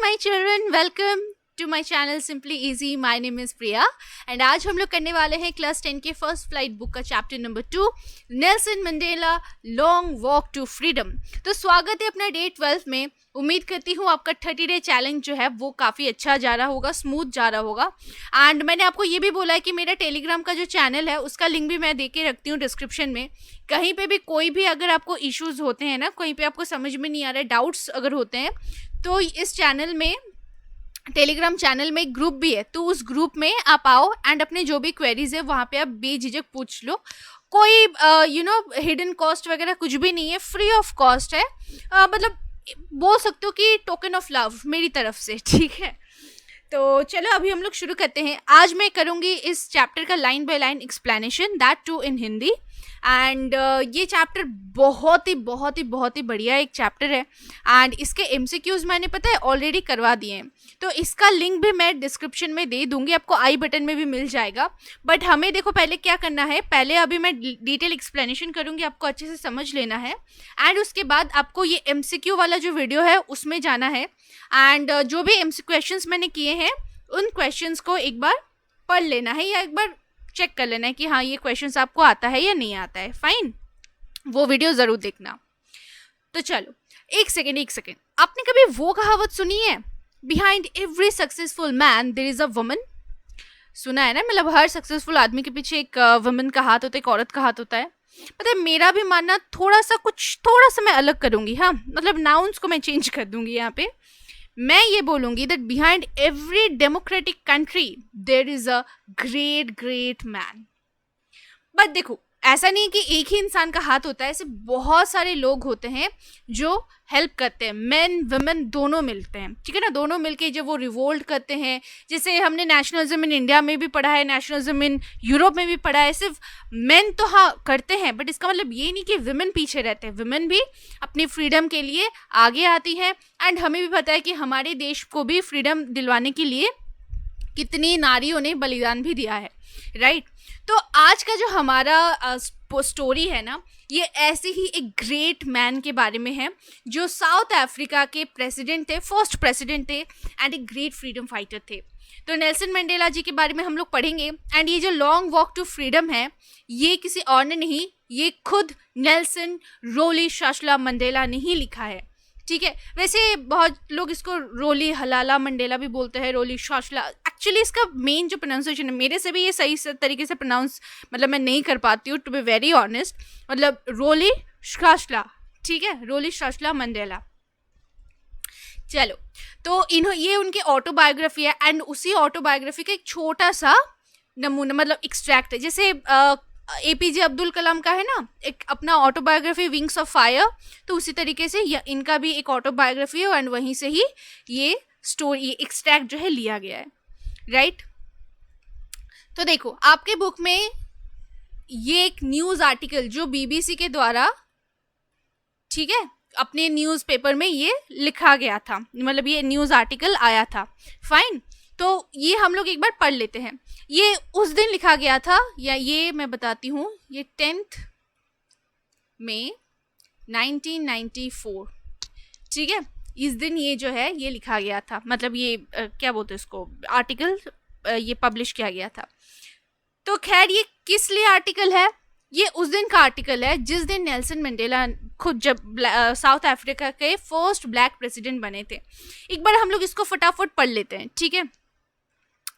my children, welcome to my channel Simply Easy. My name is Priya and आज हम लोग करने वाले हैं क्लास 10 के फर्स्ट फ्लाइट बुक का chapter number 2 Nelson Mandela long walk to freedom. तो स्वागत है अपना डे 12 में। उम्मीद करती हूँ आपका 30 डे चैलेंज जो है वो काफ़ी अच्छा जा रहा होगा, स्मूथ जा रहा होगा। एंड मैंने आपको ये भी बोला है कि मेरा टेलीग्राम का जो चैनल है उसका लिंक भी मैं दे के रखती हूँ डिस्क्रिप्शन में। कहीं पे भी कोई भी अगर आपको इश्यूज होते हैं ना, कहीं पे आपको समझ में नहीं आ रहा है, डाउट्स अगर होते हैं, तो इस चैनल में, टेलीग्राम चैनल में एक ग्रुप भी है, तो उस ग्रुप में आप आओ एंड अपने जो भी क्वेरीज है वहाँ पे आप बेझिझक पूछ लो। कोई हिडन कॉस्ट वगैरह कुछ भी नहीं है, फ्री ऑफ कॉस्ट है। मतलब बोल सकते हो कि टोकन ऑफ लव मेरी तरफ से, ठीक है। तो चलो अभी हम लोग शुरू करते हैं। आज मैं करूँगी इस चैप्टर का line by line explanation, that too in Hindi. And ये चैप्टर बहुत ही बढ़िया एक चैप्टर है एंड इसके एमसीक्यूज मैंने पता है ऑलरेडी करवा दिए हैं, तो इसका लिंक भी मैं डिस्क्रिप्शन में दे दूंगी, आपको आई बटन में भी मिल जाएगा। बट हमें देखो पहले क्या करना है, पहले अभी मैं डिटेल एक्सप्लेनेशन करूंगी, आपको अच्छे से समझ लेना है एंड उसके बाद आपको ये एमसीक्यू वाला जो वीडियो है उसमें जाना है एंड जो भी एमसीक्यू क्वेश्चंस मैंने किए हैं उन क्वेश्चंस को एक बार पढ़ लेना है या एक बार चेक कर लेना है कि हाँ ये क्वेश्चंस आपको आता है या नहीं आता है। फाइन, वो वीडियो ज़रूर देखना। तो चलो एक सेकेंड, आपने कभी वो कहावत सुनी है, behind every successful man there is a woman? सुना है ना, मतलब हर सक्सेसफुल आदमी के पीछे एक वुमन का हाथ होता है, एक औरत का हाथ होता है। पता है मेरा भी मानना थोड़ा सा मैं अलग करूँगी, हाँ मतलब नाउन्स को मैं चेंज कर दूंगी। यहाँ पे मैं ये बोलूंगी that behind every democratic country there is a great man. But देखो ऐसा नहीं कि एक ही इंसान का हाथ होता है, ऐसे बहुत सारे लोग होते हैं जो हेल्प करते हैं, मेन वुमेन दोनों मिलते हैं, ठीक है ना। दोनों मिलके जब वो रिवोल्ट करते हैं, जैसे हमने नेशनलिज्म इन इंडिया में भी पढ़ा है, नेशनलिज्म इन यूरोप में भी पढ़ा है, सिर्फ मेन तो हाँ करते हैं, बट इसका मतलब ये नहीं कि वुमेन पीछे रहते हैं। वुमेन भी अपनी फ्रीडम के लिए आगे आती है एंड हमें भी पता है कि हमारे देश को भी फ्रीडम दिलवाने के लिए कितनी नारियों ने बलिदान भी दिया है, राइट। तो आज का जो हमारा स्टोरी है ना, ये ऐसे ही एक ग्रेट मैन के बारे में है जो साउथ अफ्रीका के प्रेसिडेंट थे, फर्स्ट प्रेसिडेंट थे एंड एक ग्रेट फ्रीडम फाइटर थे। तो नेल्सन मंडेला जी के बारे में हम लोग पढ़ेंगे एंड ये जो लॉन्ग वॉक टू फ्रीडम है ये किसी और ने नहीं, ये खुद नेल्सन रोली शाशला मंडेला ने ही लिखा है, ठीक है। वैसे बहुत लोग इसको रोली हलाला मंडेला भी बोलते हैं, रोली शाशला। एक्चुअली इसका मेन जो प्रोनाउंसिएशन है, मेरे से भी ये सही तरीके से प्रोनाउंस मतलब मैं नहीं कर पाती हूँ, टू बी वेरी ऑनेस्ट। मतलब रोली शाशला, ठीक है, रोली शाशला मंडेला। चलो तो ये उनकी ऑटोबायोग्राफी है एंड उसी ऑटोबायोग्राफी का एक छोटा सा नमूना मतलब एक्सट्रैक्ट है। जैसे एपीजे अब्दुल कलाम का है ना एक अपना ऑटोबायोग्राफी विंग्स ऑफ फायर, तो उसी तरीके से इनका भी एक ऑटोबायोग्राफी है एंड वहीं से ही ये स्टोरी एक्सट्रैक्ट जो है लिया गया है, राइट। तो देखो आपके बुक में ये एक न्यूज़ आर्टिकल जो बीबीसी के द्वारा, ठीक है, अपने न्यूज़पेपर में ये लिखा गया था, मतलब ये न्यूज़ आर्टिकल आया था। फाइन, तो ये हम लोग एक बार पढ़ लेते हैं। ये उस दिन लिखा गया था, या ये मैं बताती हूँ, ये 10 मई 1994, ठीक है, इस दिन ये जो है ये लिखा गया था, मतलब ये क्या बोलते हैं इसको, आर्टिकल ये पब्लिश किया गया था। तो खैर ये किस लिए आर्टिकल है, ये उस दिन का आर्टिकल है जिस दिन नेल्सन मंडेला खुद जब साउथ अफ्रीका के फर्स्ट ब्लैक प्रेसिडेंट बने थे। एक बार हम लोग इसको फटाफट पढ़ लेते हैं, ठीक है।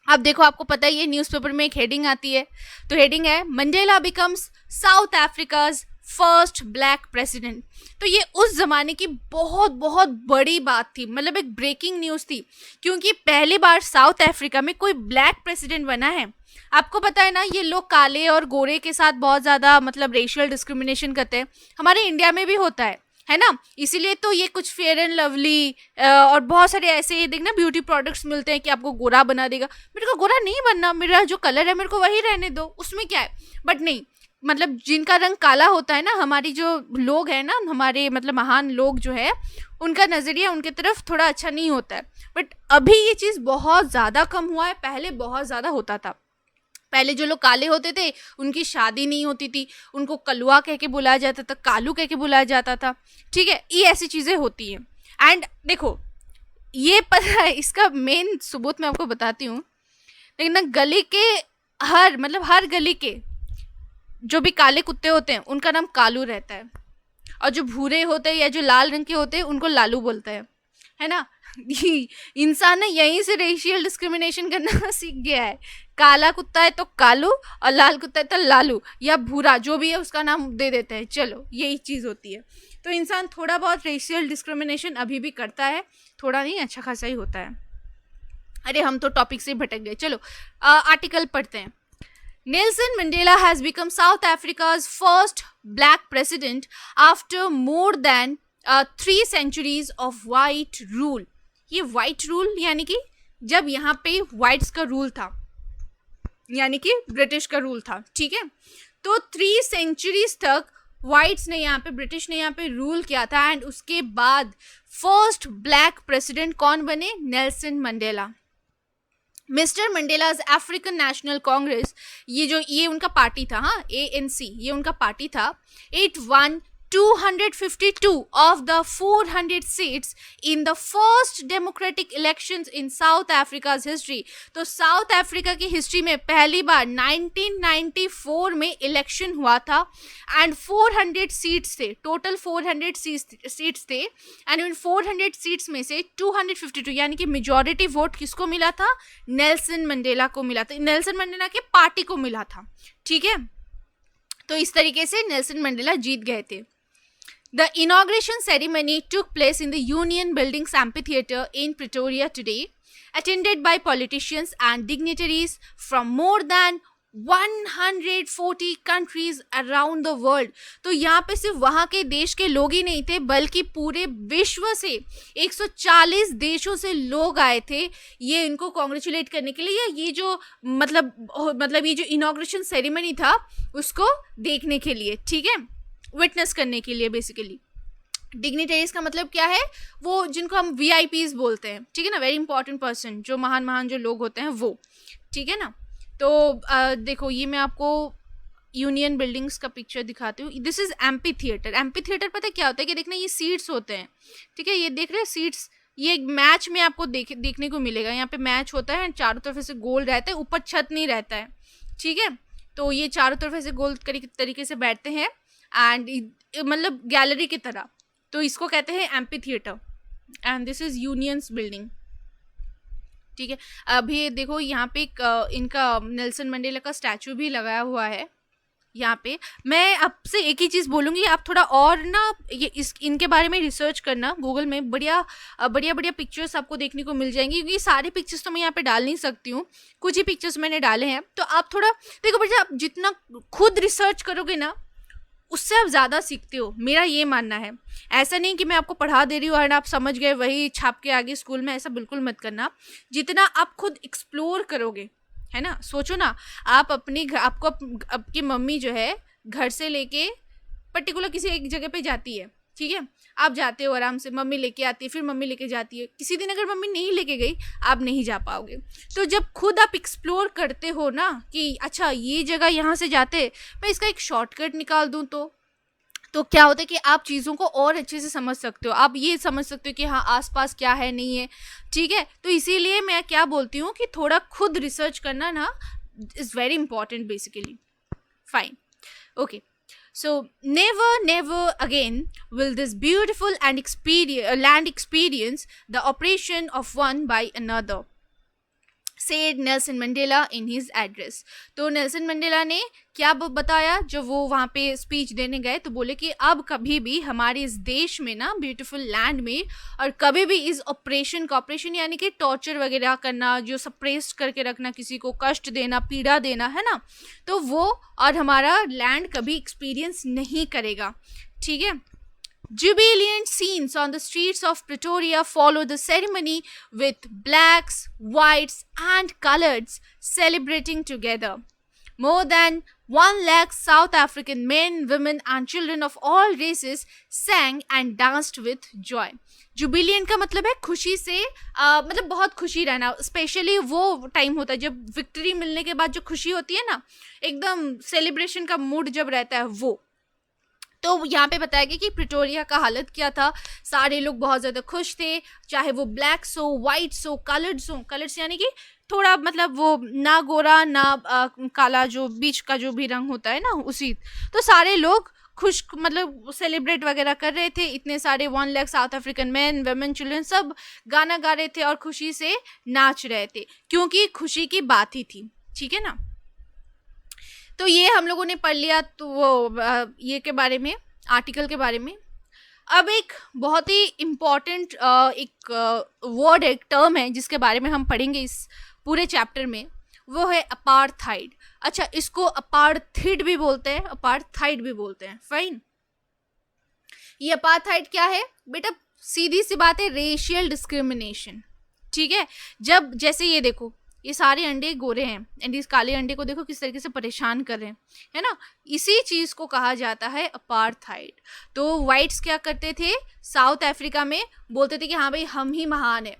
अब देखो आपको पता है ये न्यूज़पेपर में एक हेडिंग आती है, तो हेडिंग है Mandela becomes south Africa's first black president. तो ये उस जमाने की बहुत बड़ी बात थी, मतलब एक ब्रेकिंग न्यूज़ थी, क्योंकि पहली बार साउथ अफ्रीका में कोई ब्लैक प्रेसिडेंट बना है। आपको पता है ना ये लोग काले और गोरे के साथ बहुत ज़्यादा मतलब रेशियल डिस्क्रिमिनेशन करते हैं, हमारे इंडिया में भी होता है ना। इसीलिए तो ये कुछ फेयर एंड लवली और बहुत सारे ऐसे देखना ब्यूटी प्रोडक्ट्स मिलते हैं कि आपको गोरा बना देगा। मेरे को गोरा नहीं बनना, मेरा जो कलर है मेरे को वही रहने दो, उसमें क्या है। बट नहीं, मतलब जिनका रंग काला होता है ना, हमारी जो लोग हैं ना, हमारे मतलब महान लोग जो है, उनका नज़रिया उनके तरफ थोड़ा अच्छा नहीं होता है। बट अभी ये चीज़ बहुत ज़्यादा कम हुआ है, पहले बहुत ज़्यादा होता था। पहले जो लोग काले होते थे उनकी शादी नहीं होती थी, उनको कलुआ कह के बुलाया जाता था, कालू कह के बुलाया जाता था, ठीक है, ये ऐसी चीज़ें होती हैं। एंड देखो ये पता है इसका मेन सबूत मैं आपको बताती हूँ, लेकिन ना गली के हर गली के जो भी काले कुत्ते होते हैं उनका नाम कालू रहता है, और जो भूरे होते हैं या जो लाल रंग के होते हैं उनको लालू बोलते हैं, है ना। इंसान ने यहीं से रेशियल डिस्क्रिमिनेशन करना सीख गया है। काला कुत्ता है तो कालू, और लाल कुत्ता है तो लालू, या भूरा जो भी है उसका नाम दे देते हैं। चलो यही चीज़ होती है। तो इंसान थोड़ा बहुत रेशियल डिस्क्रिमिनेशन अभी भी करता है, थोड़ा नहीं, अच्छा खासा ही होता है। अरे हम तो टॉपिक से भटक गए। चलो आर्टिकल पढ़ते हैं। Nelson Mandela has become South Africa's first black president after more than 3 centuries of white rule. ये white rule यानी कि जब यहाँ पे whites का रूल था, यानी कि ब्रिटिश का रूल था, ठीक है। तो 3 centuries तक whites ने यहाँ पे, ब्रिटिश ने यहाँ पे रूल किया था। एंड उसके बाद फर्स्ट ब्लैक प्रेसिडेंट कौन बने? Nelson Mandela. Mister Mandela's African national Congress, ये उनका पार्टी था, हाँ, ANC, ये उनका पार्टी था। It one 252 of the 400 seats in the first democratic elections in South Africa's history. तो साउथ अफ्रीका की हिस्ट्री में पहली बार 1994 में इलेक्शन हुआ था। एंड 400 सीट्स थे, टोटल 400 सीट्स थे। एंड इन 400 सीट्स में से 252 यानी कि मेजॉरिटी वोट किसको मिला था? नेल्सन मंडेला को मिला था, नेल्सन मंडेला के पार्टी को मिला था, ठीक है। तो इस तरीके से नेल्सन मंडेला जीत गए थे। The inauguration ceremony took place in the Union Buildings Amphitheatre in Pretoria today, attended by politicians and dignitaries from more than 140 countries around the world. तो यहाँ पे सिर्फ वहाँ के देश के लोग ही नहीं थे, बल्कि पूरे विश्व से 140 देशों से लोग आए थे ये इनको कॉन्ग्रेचुलेट करने के लिए, ये जो मतलब ये जो इनॉग्रेशन सेरेमनी था उसको देखने के लिए, ठीक है, विटनेस करने के लिए। बेसिकली डिग्निटरीज का मतलब क्या है? वो जिनको हम VIPs बोलते हैं, ठीक है ना, वेरी इंपॉर्टेंट पर्सन, जो महान जो लोग होते हैं वो, ठीक है ना। तो देखो ये मैं आपको यूनियन बिल्डिंग्स का पिक्चर दिखाती हूँ। This is amphi theatre. Amphi theatre पता है क्या होता है कि देखना, ये सीट्स होते हैं, ठीक है, ये देख रहे हैं सीट्स। ये मैच में आपको देखने को मिलेगा, यहाँ पे मैच होता है, चारों तरफ से गोल रहता है, ऊपर छत नहीं रहता है, ठीक है। तो ये चारों तरफ से गोल तरीके से बैठते हैं एंड मतलब गैलरी की तरह, तो इसको कहते हैं amphi theatre. And this is unions building, ठीक है। अभी देखो यहाँ पे इनका नेल्सन मंडेला का स्टैचू भी लगाया हुआ है यहाँ पे। मैं आपसे एक ही चीज़ बोलूँगी, आप थोड़ा और ना ये इनके बारे में रिसर्च करना गूगल में, बढ़िया पिक्चर्स आपको देखने को मिल जाएंगी, क्योंकि सारे पिक्चर्स तो मैं यहाँ पे डाल नहीं सकती हूँ, कुछ ही पिक्चर्स मैंने डाले हैं। तो आप थोड़ा देखो बेटा, आप जितना खुद रिसर्च करोगे ना उससे आप ज़्यादा सीखते हो, मेरा ये मानना है। ऐसा नहीं कि मैं आपको पढ़ा दे रही हूँ और आप समझ गए वही छाप के आगे स्कूल में, ऐसा बिल्कुल मत करना। जितना आप खुद एक्सप्लोर करोगे, है ना, सोचो ना, आप आपकी मम्मी जो है घर से लेके पर्टिकुलर किसी एक जगह पे जाती है, ठीक है, आप जाते हो आराम से, मम्मी लेके आती है, फिर मम्मी लेके जाती है। किसी दिन अगर मम्मी नहीं लेके गई, आप नहीं जा पाओगे। तो जब खुद आप एक्सप्लोर करते हो ना कि अच्छा ये जगह यहाँ से जाते, मैं इसका एक शॉर्टकट निकाल दूँ, तो क्या होता है कि आप चीज़ों को और अच्छे से समझ सकते हो, आप ये समझ सकते हो कि हाँ आसपास क्या है नहीं है, ठीक है। तो इसीलिए मैं क्या बोलती हूँ कि थोड़ा खुद रिसर्च करना ना is very important basically. Fine, okay. So never again will this beautiful and land experience the oppression of one by another, said Nelson Mandela in his address. तो नेल्सन मंडेला ने क्या बताया जब वो वहाँ पे स्पीच देने गए? तो बोले कि अब कभी भी हमारे इस देश में ना, ब्यूटीफुल लैंड में, और कभी भी इस ऑपरेशन यानी कि टॉर्चर वगैरह करना, जो सप्रेस्ड करके रखना, किसी को कष्ट देना, पीड़ा देना, है ना, तो वो और हमारा लैंड कभी एक्सपीरियंस नहीं करेगा, ठीक है। Jubilant scenes on the streets of Pretoria follow the ceremony, with blacks, whites and coloreds celebrating together. More than 1 lakh South African men, women and children of all races sang and danced with joy. Jubilant का मतलब है खुशी से, मतलब बहुत खुशी रहना। Specially वो टाइम होता है जब विक्ट्री मिलने के बाद जो खुशी होती है ना, एकदम सेलिब्रेशन का मूड जब रहता है वो, तो यहाँ पे बताया गया कि प्रिटोरिया का हालत क्या था। सारे लोग बहुत ज़्यादा खुश थे, चाहे वो ब्लैक्स हो, वाइट्स हो, कलर्ड्स हो, कलर्स यानी कि थोड़ा मतलब वो ना गोरा ना काला, जो बीच का जो भी रंग होता है ना उसी। तो सारे लोग खुश मतलब सेलिब्रेट वगैरह कर रहे थे। इतने सारे 1 lakh south African man, women, children सब गाना गा रहे थे और खुशी से नाच रहे थे, क्योंकि खुशी की बात ही थी। ठीक है ना। तो ये हम लोगों ने पढ़ लिया तो वो ये के बारे में, आर्टिकल के बारे में। अब एक बहुत ही इम्पॉर्टेंट एक वर्ड, एक टर्म है जिसके बारे में हम पढ़ेंगे इस पूरे चैप्टर में, वो है अपार्थाइड। अच्छा, इसको अपार्थिड भी बोलते हैं, अपार्थाइड भी बोलते हैं। फाइन, ये अपार्थाइड क्या है बेटा? सीधी सी बात है, रेशियल डिस्क्रिमिनेशन। ठीक है, जब जैसे ये देखो, ये सारे अंडे गोरे हैं एंड इस काले अंडे को देखो किस तरीके से परेशान कर रहे हैं, है ना। इसी चीज को कहा जाता है अपार्थाइड। तो वाइट्स क्या करते थे साउथ अफ्रीका में, बोलते थे कि हाँ भाई हम ही महान है।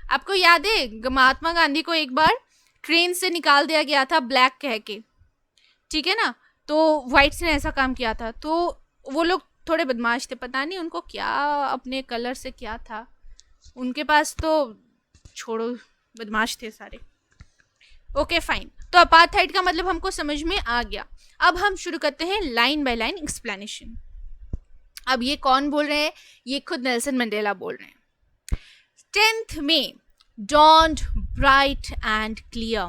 आपको याद है महात्मा गांधी को एक बार ट्रेन से निकाल दिया गया था ब्लैक कह के, ठीक है ना। तो वाइट्स ने ऐसा काम किया था। तो वो लोग थोड़े बदमाश थे, पता नहीं उनको क्या अपने कलर से क्या था उनके पास, तो छोड़ो, बदमाश थे सारे। ओके फाइन, तो अपार्थाइड का मतलब हमको समझ में आ गया। अब हम शुरू करते हैं लाइन बाय लाइन एक्सप्लेनेशन। अब ये कौन बोल रहे हैं? ये खुद नेल्सन मंडेला बोल रहे हैं। 10th May dawned bright and clear.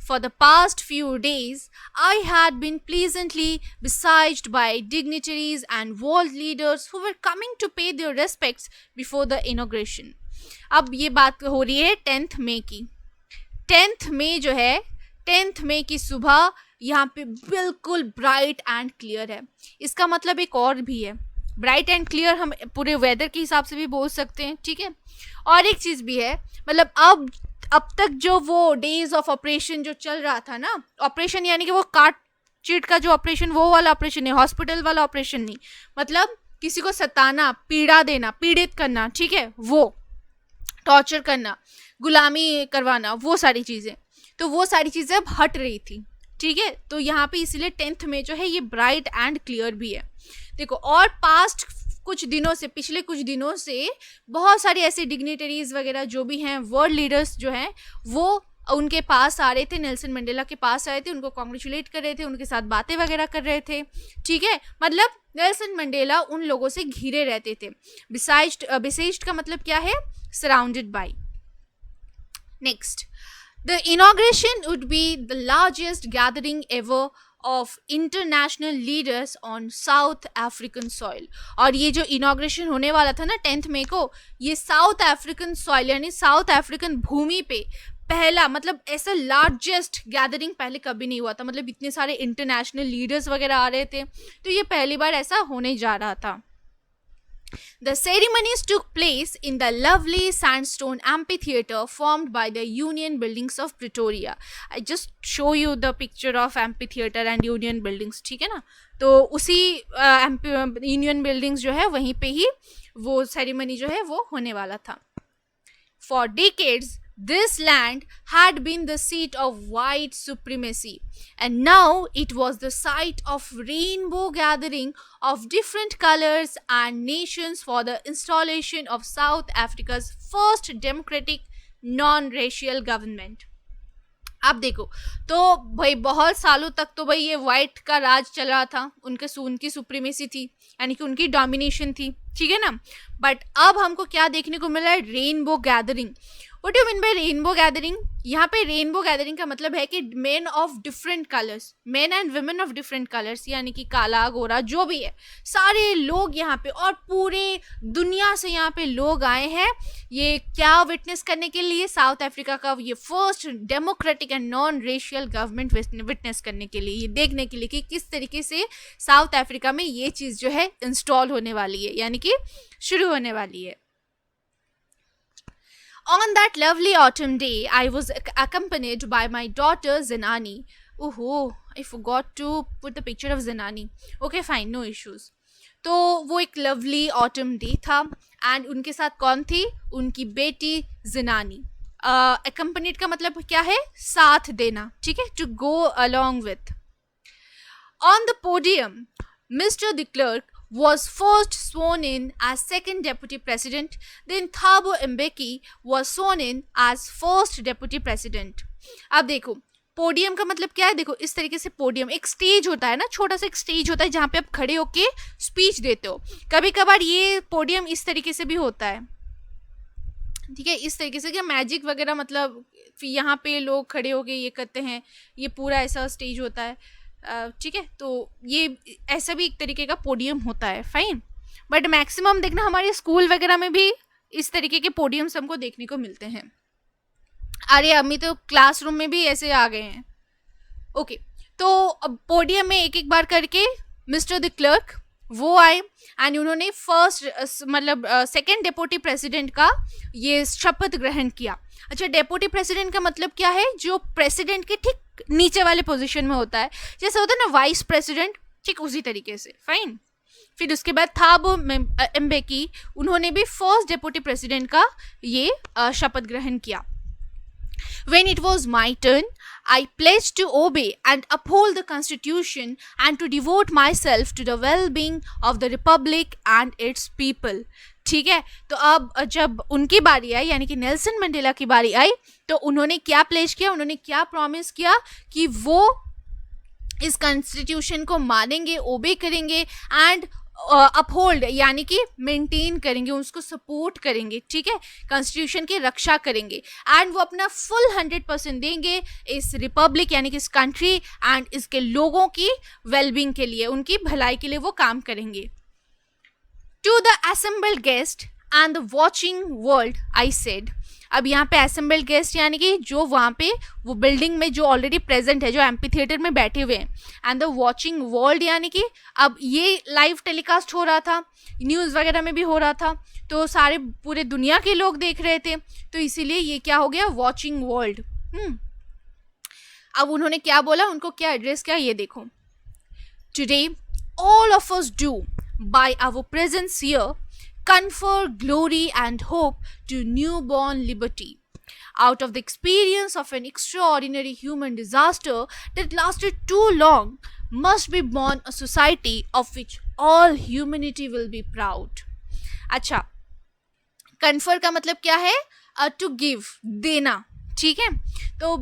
For the past few days, I had been pleasantly besieged by dignitaries and world leaders who were coming to pay their respects before the inauguration. अब ये बात हो रही है 10th May की। 10th May जो है, 10th May की सुबह यहाँ पे बिल्कुल ब्राइट एंड क्लियर है। इसका मतलब एक और भी है, ब्राइट एंड क्लियर हम पूरे वेदर के हिसाब से भी बोल सकते हैं। ठीक है, और एक चीज़ भी है, मतलब अब तक जो वो डेज ऑफ ऑपरेशन जो चल रहा था ना, ऑपरेशन यानी कि वो काट चीट का जो ऑपरेशन, वो वाला ऑपरेशन है, हॉस्पिटल वाला ऑपरेशन नहीं, मतलब किसी को सताना, पीड़ा देना, पीड़ित करना, ठीक है, वो टॉर्चर करना, गुलामी करवाना, वो सारी चीज़ें, तो वो सारी चीज़ें अब हट रही थी। ठीक है, तो यहाँ पे इसीलिए 10th में जो है ये ब्राइट एंड क्लियर भी है। देखो, और पास्ट कुछ दिनों से, पिछले कुछ दिनों से बहुत सारे ऐसे डिग्निटरीज वगैरह जो भी हैं, वर्ल्ड लीडर्स जो हैं, वो उनके पास आ रहे थे, नेल्सन मंडेला के पास आए थे, उनको कॉन्ग्रेचुलेट कर रहे थे, उनके साथ बातें वगैरह कर रहे थे। ठीक है, मतलब नेल्सन मंडेला उन लोगों से घिरे रहते थे। बिसाइज्ड का मतलब क्या है? Surrounded by. Next, the inauguration would be the largest gathering ever of international leaders on South African soil. और ये जो इनॉग्रेशन होने वाला था ना 10th मई को, ये साउथ अफ्रीकन सॉइल यानी साउथ अफ्रीकन भूमि पे पहला, मतलब ऐसा लार्जेस्ट गैदरिंग पहले कभी नहीं हुआ था। मतलब इतने सारे इंटरनेशनल लीडर्स वगैरह आ रहे थे, तो ये पहली बार ऐसा होने जा रहा था। The ceremonies took place in the lovely sandstone amphitheater formed by the Union Buildings of Pretoria. I just show you the picture of amphitheater and Union Buildings, ठीक है ना। तो उसी Union Buildings जो है वहीं पे ही वो सेरेमनी जो है वो होने वाला था। For decades, this land had been the seat of white supremacy, and now it was the site of rainbow gathering of different colors and nations for the installation of South Africa's first democratic non-racial government. अब देखो, तो भाई बहुत सालों तक तो भाई ये वाइट का राज चल रहा था, उनकी सुप्रीमेसी थी, यानी कि उनकी डोमिनेशन थी, ठीक है ना। बट अब हमको क्या देखने को मिला है? Rainbow gathering. What do mean by rainbow gathering? यहाँ पे रेनबो गैदरिंग का मतलब है कि main of different colours, main and women of different colours, यानी कि काला गोरा जो भी है, सारे लोग यहाँ पे और पूरे दुनिया से यहाँ पे लोग आए हैं। ये क्या विटनेस करने के लिए? साउथ अफ्रीका का ये first democratic and non racial government witness करने के लिए, ये देखने के लिए कि किस तरीके से साउथ अफ्रीका में ये चीज़ जो है इंस्टॉल होने वाली है, यानी कि शुरू होने वाली है। On that lovely autumn day, I was accompanied by my daughter Zinani. Oh, I forgot to put the picture of Zinani. Okay, fine, no issues. तो वो एक लवली ऑटम डे था एंड उनके साथ कौन थी? उनकी बेटी जिनानी। accompanied का मतलब क्या है? साथ देना, ठीक है, to go along with. On the podium, Mr. de Klerk was first sworn in as second deputy president, then Thabo Mbeki was sworn in as first deputy president. अब देखो पोडियम का मतलब क्या है, देखो इस तरीके से पोडियम एक स्टेज होता है ना, छोटा सा एक स्टेज होता है जहाँ पे आप खड़े होके स्पीच देते हो. कभी कभार ये पोडियम इस तरीके से भी होता है, ठीक है, इस तरीके से क्या मैजिक वगैरह, मतलब यहाँ पे लोग खड़े होके ये करते हैं, ये पूरा ऐसा स्टेज होता है, ठीक है. तो ये ऐसा भी एक तरीके का पोडियम होता है, फाइन. बट मैक्सिमम देखना हमारे स्कूल वगैरह में भी इस तरीके के पोडियम्स हमको देखने को मिलते हैं. अरे अम्मी तो क्लासरूम में भी ऐसे आ गए हैं. ओके, तो अब पोडियम में एक एक बार करके मिस्टर द क्लर्क वो आए एंड उन्होंने फर्स्ट मतलब सेकेंड डेप्यूटी प्रेसिडेंट का ये शपथ ग्रहण किया. अच्छा, डेप्यूटी प्रेसिडेंट का मतलब क्या है, जो प्रेसिडेंट के ठीक नीचे वाले पोजीशन में होता है, जैसे होता है ना वाइस प्रेसिडेंट, ठीक उसी तरीके से, फाइन. फिर उसके बाद थाबो एम्बेकी, उन्होंने भी फर्स्ट डेप्यूटी प्रेसिडेंट का ये शपथ ग्रहण किया. When it was my turn, I pledged to obey and uphold the Constitution and to devote myself to the well-being of the Republic and its people. ठीक है, तो अब जब उनकी बारी आई, यानी कि नेल्सन मंडेला की बारी आई, तो उन्होंने क्या प्लेज किया, उन्होंने क्या प्रॉमिस किया कि वो इस कॉन्स्टिट्यूशन को मानेंगे, ओबे करेंगे एंड अपहोल्ड यानी कि मेंटेन करेंगे, उसको सपोर्ट करेंगे, ठीक है, कॉन्स्टिट्यूशन की रक्षा करेंगे एंड वो अपना फुल 100% देंगे इस रिपब्लिक यानी कि इस कंट्री एंड इसके लोगों की वेलबींग के लिए, उनकी भलाई के लिए वो काम करेंगे. To the assembled guest and the watching world I said. अब यहाँ पे असेंबल्ड गेस्ट यानी कि जो वहाँ पे वो बिल्डिंग में जो ऑलरेडी प्रेजेंट है, जो एम्पी थिएटर में बैठे हुए हैं, एंड द वॉचिंग वर्ल्ड यानी कि अब ये लाइव टेलीकास्ट हो रहा था, न्यूज़ वगैरह में भी हो रहा था, तो सारे पूरे दुनिया के लोग देख रहे थे, तो इसीलिए ये क्या हो गया, वॉचिंग वर्ल्ड. अब उन्होंने क्या बोला, उनको क्या एड्रेस किया, ये देखो. Today all of us do by our presence here confer glory and hope to newborn liberty. Out of the experience of an extraordinary human disaster that lasted too long, must be born a society of which all humanity will be proud. अच्छा, confer का मतलब क्या है, to give, देना, ठीक है. तो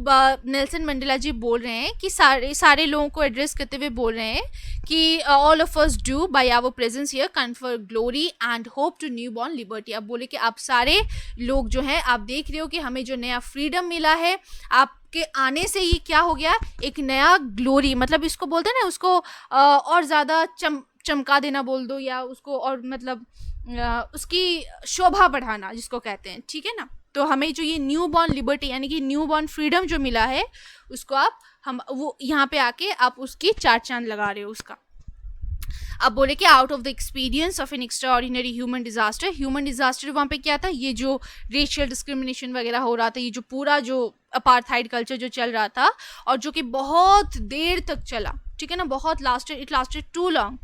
Nelson Mandela जी बोल रहे हैं कि सारे लोगों को एड्रेस करते हुए बोल रहे हैं कि all of us do by our presence here confer glory and hope to new born liberty. अब बोले कि आप सारे लोग जो हैं, आप देख रहे हो कि हमें जो नया फ्रीडम मिला है, आपके आने से ये क्या हो गया, एक नया ग्लोरी, मतलब इसको बोलते हैं ना, उसको और ज़्यादा चमका देना बोल दो, या उसको और मतलब उसकी शोभा बढ़ाना जिसको कहते हैं, ठीक है ना. तो हमें जो ये न्यू बॉर्न लिबर्टी यानी कि न्यू बॉर्न फ्रीडम जो मिला है, उसको आप वो यहाँ पे आके आप उसकी चार चांद लगा रहे हो उसका. अब बोले कि out of the experience of N extraordinary human disaster वहाँ पे क्या था, ये जो रेशियल डिस्क्रिमिनेशन वगैरह हो रहा था, ये जो पूरा जो अपार्थाइड कल्चर जो चल रहा था और जो कि बहुत देर तक चला, ठीक है ना, बहुत इट लास्टेड टू लॉन्ग,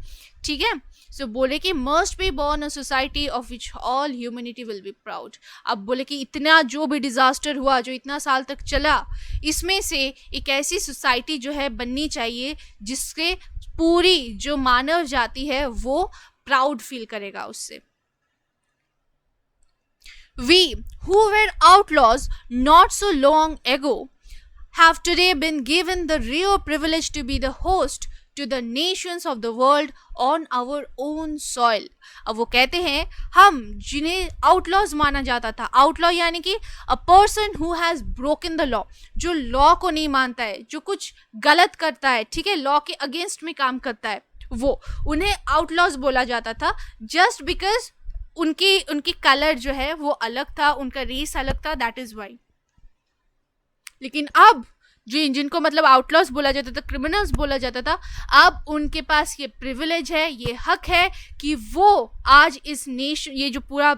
ठीक है. सो बोले कि must be born a society of which all humanity will be proud. अब बोले कि इतना जो भी डिजास्टर हुआ, जो इतना साल तक चला, इसमें से एक ऐसी सोसाइटी जो है बननी चाहिए जिसके पूरी जो मानव जाति है वो प्राउड फील करेगा उससे. We who were outlaws not so long ago have today been given the rare privilege to be the host to the nations of the world on our own soil. अब वो कहते हैं हम जिन्हें outlaws माना जाता था, आउटलॉ यानी कि a person who has broken the law, जो लॉ को नहीं मानता है, जो कुछ गलत करता है, ठीक है, लॉ के अगेंस्ट में काम करता है, वो उन्हें आउटलॉज बोला जाता था. जस्ट बिकॉज उनकी कलर जो है वो अलग था, उनका रेस अलग था, दैट इज वाई. लेकिन अब जिनको मतलब आउटलॉस बोला जाता था, क्रिमिनल्स बोला जाता था, अब उनके पास ये प्रिविलेज है, ये हक है कि वो आज इस नेशन, ये जो पूरा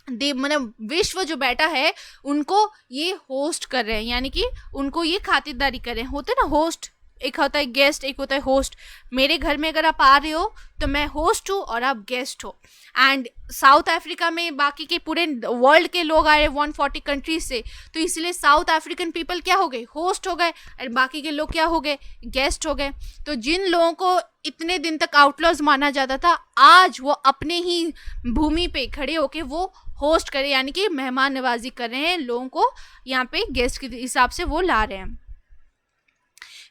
मतलब विश्व जो बैठा है, उनको ये होस्ट कर रहे हैं, यानी कि उनको ये खातिरदारी कर रहे हैं. होते ना होस्ट, एक होता है गेस्ट, एक होता है होस्ट। मेरे घर में अगर आप आ रहे हो तो मैं होस्ट हूँ और आप गेस्ट हो। एंड साउथ अफ्रीका में बाकी के पूरे वर्ल्ड के लोग आए 140 कंट्रीज से, तो इसलिए साउथ अफ्रीकन पीपल क्या हो गए, होस्ट हो गए, और बाकी के लोग क्या हो गए, गेस्ट हो गए। तो जिन लोगों को इतने दिन तक आउटलॉज माना जाता था, आज वो अपने ही भूमि पे खड़े होके वो होस्ट करे, यानी कि मेहमान नवाजी कर रहे हैं, लोगों को यहाँ पे गेस्ट के हिसाब से वो ला रहे हैं।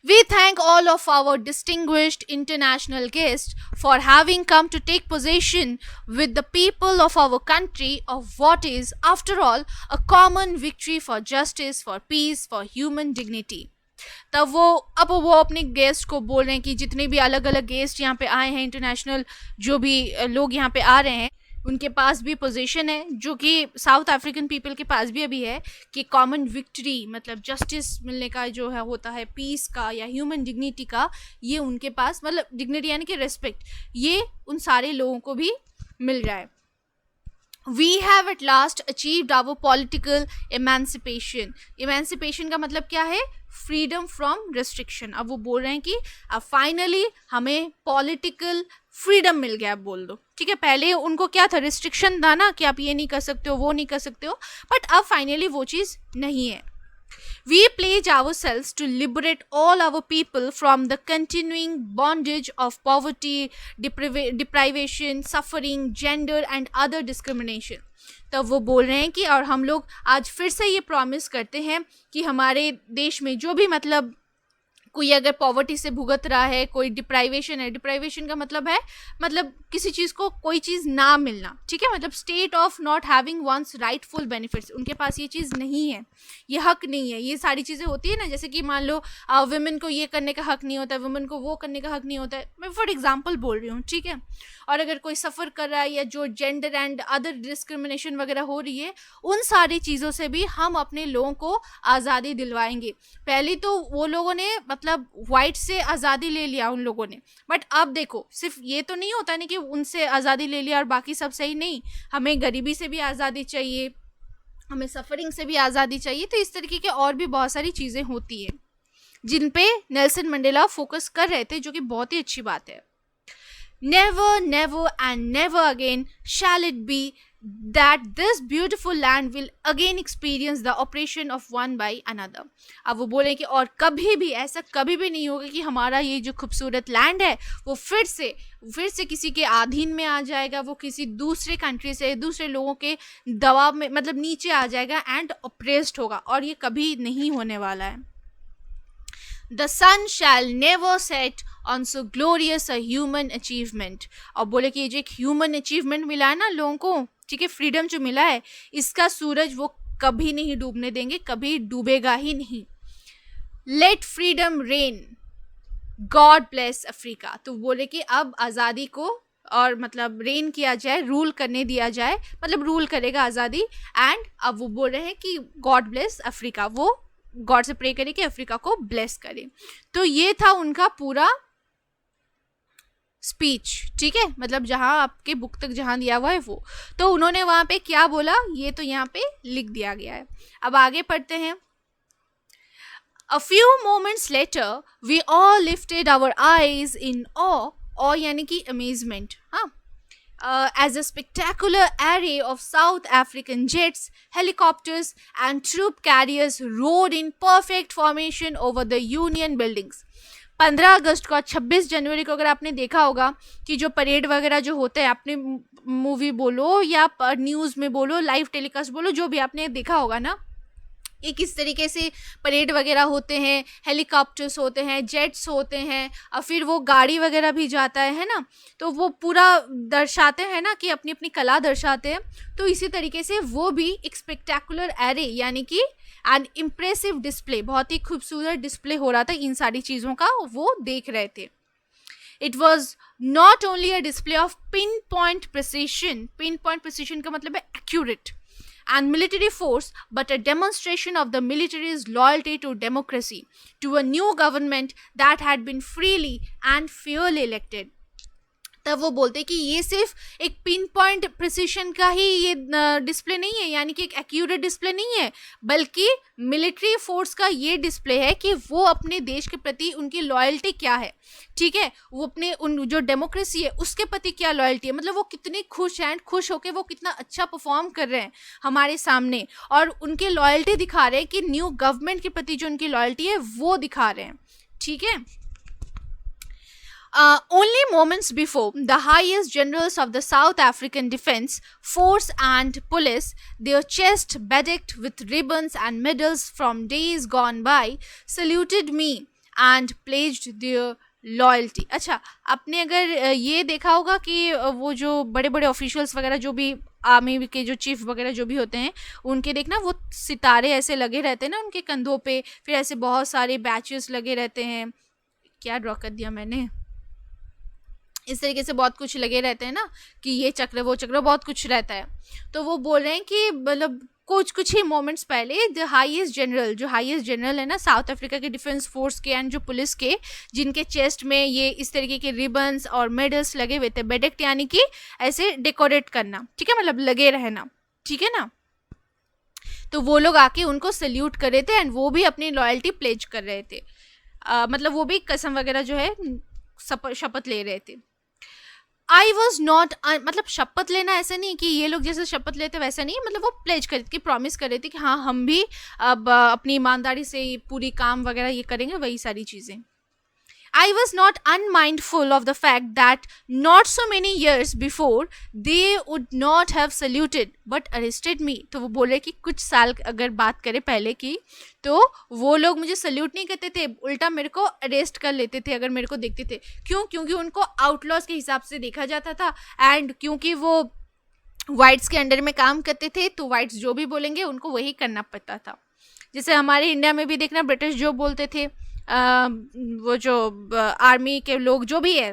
We thank all of our distinguished international guests for having come to take possession with the people of our country of what is, after all, a common victory for justice, for peace, for human dignity. तब वो अपने guest को बोल रहे हैं कि जितने भी अलग अलग गेस्ट यहाँ पे आए हैं, इंटरनेशनल जो भी लोग यहाँ पे आ रहे हैं, उनके पास भी पोजीशन है, जो कि साउथ अफ्रीकन पीपल के पास भी अभी है, कि कॉमन विक्ट्री मतलब जस्टिस मिलने का जो है होता है, पीस का या ह्यूमन डिग्निटी का, ये उनके पास मतलब डिग्निटी यानी कि रेस्पेक्ट, ये उन सारे लोगों को भी मिल रहा है। We have at last achieved our political emancipation. Emancipation का मतलब क्या है, फ्रीडम फ्रॉम रिस्ट्रिक्शन। अब वो बोल रहे हैं कि अब फाइनली हमें पॉलिटिकल फ्रीडम मिल गया, बोल दो, ठीक है। पहले उनको क्या था, रिस्ट्रिक्शन था ना, कि आप ये नहीं कर सकते हो, वो नहीं कर सकते हो, बट अब फाइनली वो चीज़ नहीं है। We pledge ourselves to liberate all our people from the continuing bondage of poverty, deprivation, suffering, gender and other discrimination. तब वो बोल रहे हैं कि और हम लोग आज फिर से ये प्रॉमिस करते हैं कि हमारे देश में जो भी मतलब कोई अगर पॉवर्टी से भुगत रहा है, कोई डिप्राइवेशन है, डिप्राइवेशन का मतलब है मतलब किसी चीज़ को कोई चीज़ ना मिलना, ठीक है, मतलब state of not having one's rightful benefits, उनके पास ये चीज़ नहीं है, ये हक नहीं है। ये सारी चीज़ें होती है ना, जैसे कि मान लो वुमेन को ये करने का हक नहीं होता है, वुमेन को वो करने का हक नहीं होता है, मैं फॉर एग्जाम्पल बोल रही हूँ, ठीक है। और अगर कोई सफ़र कर रहा है या जो जेंडर एंड अदर डिस्क्रिमिनेशन वगैरह हो रही है, उन सारी चीज़ों से भी हम अपने लोगों को आज़ादी दिलवाएंगे। पहले तो वो लोगों ने मतलब वाइट से आज़ादी ले लिया उन लोगों ने, बट अब देखो सिर्फ ये तो नहीं होता ना कि उनसे आज़ादी ले लिया और बाकी सब सही नहीं, हमें गरीबी से भी आज़ादी चाहिए, हमें सफरिंग से भी आज़ादी चाहिए। तो इस तरीके के और भी बहुत सारी चीज़ें होती हैं जिन पे नेल्सन मंडेला फोकस कर रहे थे, जो कि बहुत ही अच्छी बात है। Never, never and never again shall it be that this beautiful land will again experience the oppression of one by another. अब वो बोले कि और कभी भी ऐसा कभी भी नहीं होगा कि हमारा ये जो खूबसूरत लैंड है वो फिर से किसी के अधीन में आ जाएगा, वो किसी दूसरे कंट्री से दूसरे लोगों के दबाव में मतलब नीचे आ जाएगा एंड ऑप्रेस्ड होगा, और ये कभी नहीं होने वाला है। The sun shall never set on so glorious a human achievement. और बोले कि ये जो एक ह्यूमन अचीवमेंट मिला है ना लोगों को, ठीक है, फ्रीडम जो मिला है, इसका सूरज वो कभी नहीं डूबने देंगे, कभी डूबेगा ही नहीं। Let freedom reign. God bless Africa. तो बोले कि अब आज़ादी को और मतलब रेन किया जाए, रूल करने दिया जाए, मतलब रूल करेगा आज़ादी। एंड अब वो बोल रहे हैं कि गॉड ब्लेस अफ्रीका, वो गॉड से प्रे करे कि अफ्रीका को ब्लेस करे। तो ये था उनका पूरा स्पीच, ठीक है, मतलब जहाँ आपके बुक तक जहाँ दिया हुआ है वो, तो उन्होंने वहाँ पे क्या बोला ये तो यहाँ पे लिख दिया गया है। अब आगे पढ़ते हैं। A few moments later, we all lifted our eyes in awe यानी कि amazement, हाँ, as a spectacular array of South African jets, helicopters and troop carriers roared in perfect formation over the Union buildings. 15 अगस्त को, 26 जनवरी को अगर आपने देखा होगा कि जो परेड वगैरह जो होते हैं, आपने मूवी बोलो या न्यूज़ में बोलो, लाइव टेलीकास्ट बोलो, जो भी आपने देखा होगा ना, ये किस तरीके से परेड वगैरह होते हैं, हेलीकॉप्टर्स होते हैं, जेट्स होते हैं, और फिर वो गाड़ी वगैरह भी जाता है ना, तो वो पूरा दर्शाते हैं ना कि अपनी अपनी कला दर्शाते हैं। तो इसी तरीके से वो भी एक स्पेक्टेकुलर एरे यानी कि एन इम्प्रेसिव डिस्प्ले, बहुत ही खूबसूरत डिस्प्ले हो रहा था इन सारी चीज़ों का, वो देख रहे थे। It was not only a display of pinpoint precision का मतलब है accurate and military force, but a demonstration of the military's loyalty to democracy, to a new government that had been freely and fairly elected. तब वो बोलते कि ये सिर्फ एक पिन पॉइंट प्रिसिशन का ही ये डिस्प्ले नहीं है, यानी कि एक एक्यूरेट डिस्प्ले नहीं है, बल्कि मिलिट्री फोर्स का ये डिस्प्ले है कि वो अपने देश के प्रति उनकी लॉयल्टी क्या है, ठीक है, वो अपने उन जो डेमोक्रेसी है उसके प्रति क्या लॉयल्टी है, मतलब वो कितने खुश हैं, खुश होकर वो कितना अच्छा परफॉर्म कर रहे हैं हमारे सामने, और उनकी लॉयल्टी दिखा रहे हैं कि न्यू गवर्नमेंट के प्रति जो उनकी लॉयल्टी है वो दिखा रहे हैं, ठीक है. Only moments before, the highest generals of the South African Defence Force and police, their chests bedecked with ribbons and medals from days gone by, saluted me and pledged their loyalty. अच्छा, आपने अगर ये देखा होगा कि वो जो बड़े बड़े ऑफिशियल्स वगैरह जो भी आर्मी के जो चीफ वगैरह जो भी होते हैं, उनके देखना वो सितारे ऐसे लगे रहते हैं ना उनके कंधों पे, फिर ऐसे बहुत सारे बैचेस लगे रहते हैं. क्या ड्रॉ कर दिया मैंने, इस तरीके से बहुत कुछ लगे रहते हैं ना, कि ये चक्र वो चक्र बहुत कुछ रहता है. तो वो बोल रहे हैं कि मतलब कुछ ही मोमेंट्स पहले द हाईएस्ट जनरल, जो हाईएस्ट जनरल है ना साउथ अफ्रीका के डिफेंस फोर्स के एंड जो पुलिस के, जिनके चेस्ट में ये इस तरीके के रिबन्स और मेडल्स लगे हुए थे, बेडेक्ट यानी कि ऐसे डेकोरेट करना, ठीक है, मतलब लगे रहना, ठीक है ना. तो वो लोग आके उनको सल्यूट कर रहे थे एंड वो भी अपनी लॉयल्टी प्लेज कर रहे थे, मतलब वो भी कसम वगैरह जो है शपथ ले रहे थे. आई वॉज नॉट, मतलब शपथ लेना ऐसा नहीं कि ये लोग जैसे शपथ लेते वैसा नहीं, मतलब वो प्लेज कर के प्रॉमिस कर रहे थे कि हाँ हम भी अब अपनी ईमानदारी से पूरी काम वगैरह ये करेंगे, वही सारी चीज़ें. I was not unmindful of the fact that not so many years before they would not have saluted but arrested me. तो वो बोले कि कुछ साल अगर बात करें पहले की, तो वो लोग मुझे सल्यूट नहीं करते थे, उल्टा मेरे को अरेस्ट कर लेते थे अगर मेरे को देखते थे. क्यों? क्योंकि उनको आउटलॉज के हिसाब से देखा जाता था, एंड क्योंकि वो वाइट्स के अंडर में काम करते थे, तो वाइट्स जो भी बोलेंगे उनको वही करना पड़ता था. जैसे हमारे इंडिया में भी देखना, ब्रिटिश जो बोलते थे, वो जो आर्मी के लोग जो भी है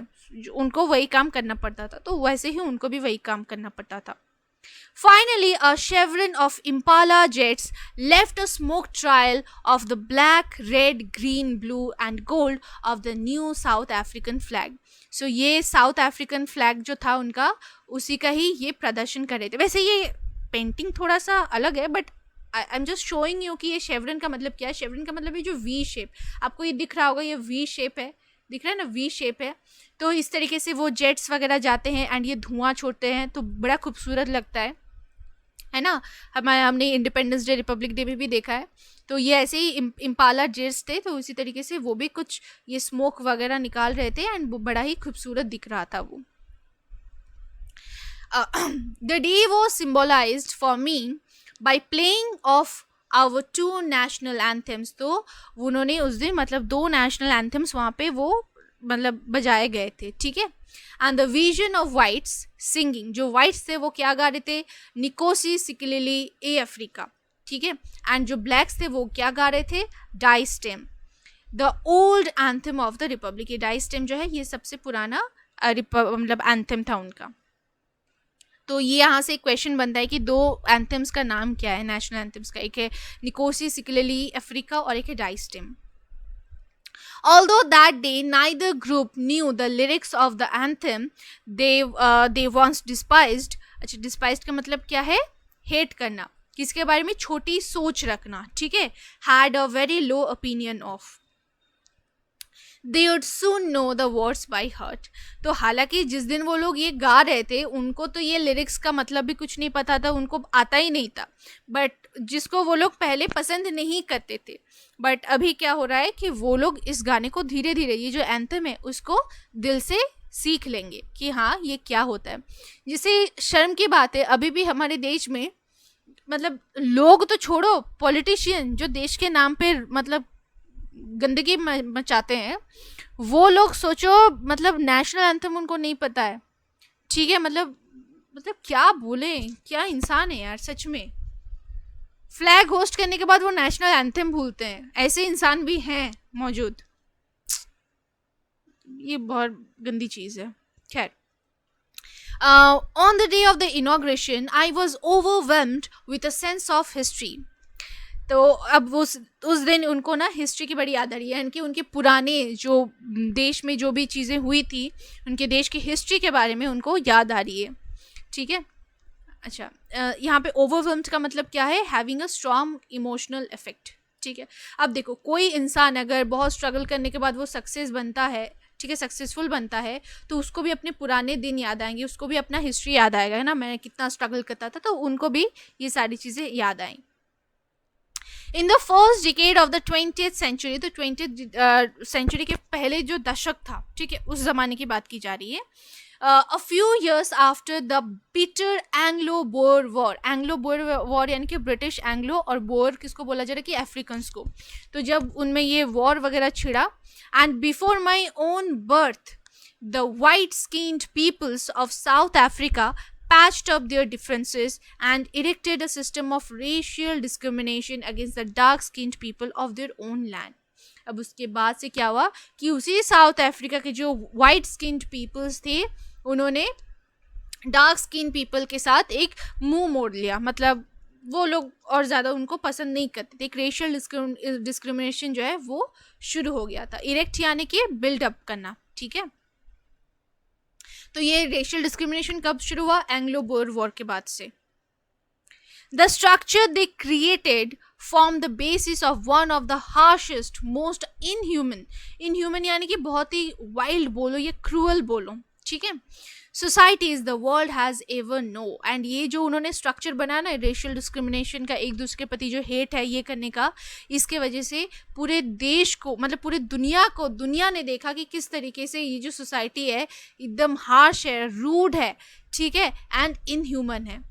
उनको वही काम करना पड़ता था, तो वैसे ही उनको भी वही काम करना पड़ता था. Finally, a chevron of Impala jets left a smoke trail of the black, red, green, blue and gold of the new South African flag. So ये South African flag जो था उनका, उसी का ही ये प्रदर्शन कर रहे थे. वैसे ये पेंटिंग थोड़ा सा अलग है, but I am just showing you कि ये शेवरन का मतलब क्या है. शेवरन का मतलब ये जो वी शेप, आपको ये दिख रहा होगा, ये वी शेप है, दिख रहा है ना, वी शेप है. तो इस तरीके से वो जेट्स वगैरह जाते हैं एंड ये धुआं छोड़ते हैं, तो बड़ा खूबसूरत लगता है ना. हमने इंडिपेंडेंस डे, रिपब्लिक डे में भी देखा है. तो ये ऐसे ही इम्पाला जेट्स थे, तो इसी तरीके से वो भी कुछ ये स्मोक वगैरह निकाल रहे थे एंड वो बड़ा ही खूबसूरत दिख रहा था वो. The day was symbolized for me by playing of our two national anthems. तो उन्होंने उस दिन मतलब 2 नेशनल एंथम्स वहाँ पे वो मतलब बजाए गए थे, ठीक है. And the vision of whites singing, जो वाइट्स थे वो क्या गा रहे थे, निकोसी सिकिलिली ए अफ्रीका, ठीक है. एंड जो ब्लैक्स थे वो क्या गा रहे थे, Die Stem, the old anthem of the republic. ये डाई स्टेम जो है ये सबसे पुराना मतलब एंथम था उनका. तो ये यहाँ से क्वेश्चन बनता है कि 2 एंथम्स का नाम क्या है, नेशनल एंथम्स का. एक है निकोसी सिकिलिली अफ्रीका और एक है Die Stem. Although that day neither group knew the lyrics of the anthem, they once despised. अच्छा, despised का मतलब क्या है, हेट करना, किसके बारे में, छोटी सोच रखना, ठीक है. had a very low opinion of. They would soon know the words by heart. तो हालांकि जिस दिन वो लोग ये गा रहे थे उनको तो ये लिरिक्स का मतलब भी कुछ नहीं पता था, उनको आता ही नहीं था, बट जिसको वो लोग पहले पसंद नहीं करते थे. बट अभी क्या हो रहा है कि वो लोग इस गाने को धीरे धीरे, ये जो एंथम है उसको दिल से सीख लेंगे कि हाँ ये क्या होता है. जिसे शर्म की बात है, अभी भी हमारे देश में मतलब लोग तो छोड़ो, पॉलिटिशियन जो देश के नाम पे मतलब गंदगी मचाते हैं, वो लोग सोचो मतलब नेशनल एंथम उनको नहीं पता है, ठीक है. मतलब क्या बोले, क्या इंसान है यार सच में. फ्लैग होस्ट करने के बाद वो नेशनल एंथम भूलते हैं, ऐसे इंसान भी हैं मौजूद. ये बहुत गंदी चीज़ है. खैर, on the day of the inauguration, I was overwhelmed with a sense of history. तो अब उस दिन उनको ना हिस्ट्री की बड़ी याद आ रही है, कि उनके पुराने जो देश में जो भी चीज़ें हुई थी, उनके देश की हिस्ट्री के बारे में उनको याद आ रही है, ठीक है। अच्छा, यहाँ पे ओवरवेल्म्ड का मतलब क्या है, having a strong emotional effect, ठीक है। अब देखो, कोई इंसान अगर बहुत स्ट्रगल करने के बाद वो सक्सेस बनता है, ठीक है, सक्सेसफुल बनता है, तो उसको भी अपने पुराने दिन याद आएंगे, उसको भी अपना हिस्ट्री याद आएगा, है ना, मैं कितना स्ट्रगल करता था, तो उनको भी ये सारी चीज़ें याद आएंगी। In the first decade of the 20th century, तो 20th सेंचुरी के पहले जो दशक था, ठीक है, उस जमाने की बात की जा रही है। A few years after the bitter Anglo-Boer War, Anglo-Boer War यानी कि ब्रिटिश एंग्लो और बोर किसको बोला जा रहा है कि अफ्रीकन्स को, तो जब उनमें ये वॉर वगैरह छिड़ा, and before my own birth the white-skinned peoples of South Africa patched up their differences and erected a system of racial discrimination against the dark-skinned people of their own land. अब उसके बाद से क्या हुआ कि उसी साउथ अफ्रीका के जो वाइट स्किन्ड पीपल्स थे, उन्होंने डार्क स्किन पीपल के साथ एक मुंह मोड़ लिया, मतलब वो लोग और ज़्यादा उनको पसंद नहीं करते थे, एक रेशियल डिस्क्रिमिनेशन जो है वो शुरू हो गया था। इरेक्ट यानी कि बिल्डअप करना, ठीक है। तो ये रेशियल डिस्क्रिमिनेशन कब शुरू हुआ, एंग्लो बोर वॉर के बाद से। The structure they created formed the basis of one of the harshest, most inhuman यानी कि बहुत ही wild बोलो या cruel बोलो, ठीक है, societies the world has ever know। and ये जो उन्होंने स्ट्रक्चर बनाया ना रेशियल डिस्क्रिमिनेशन का, एक दूसरे के प्रति जो हेट है ये करने का, इसके वजह से पूरे देश को, मतलब पूरे दुनिया ने देखा कि किस तरीके से ये जो सोसाइटी है एकदम हार्श है, रूड है, ठीक है, एंड इनह्यूमन है।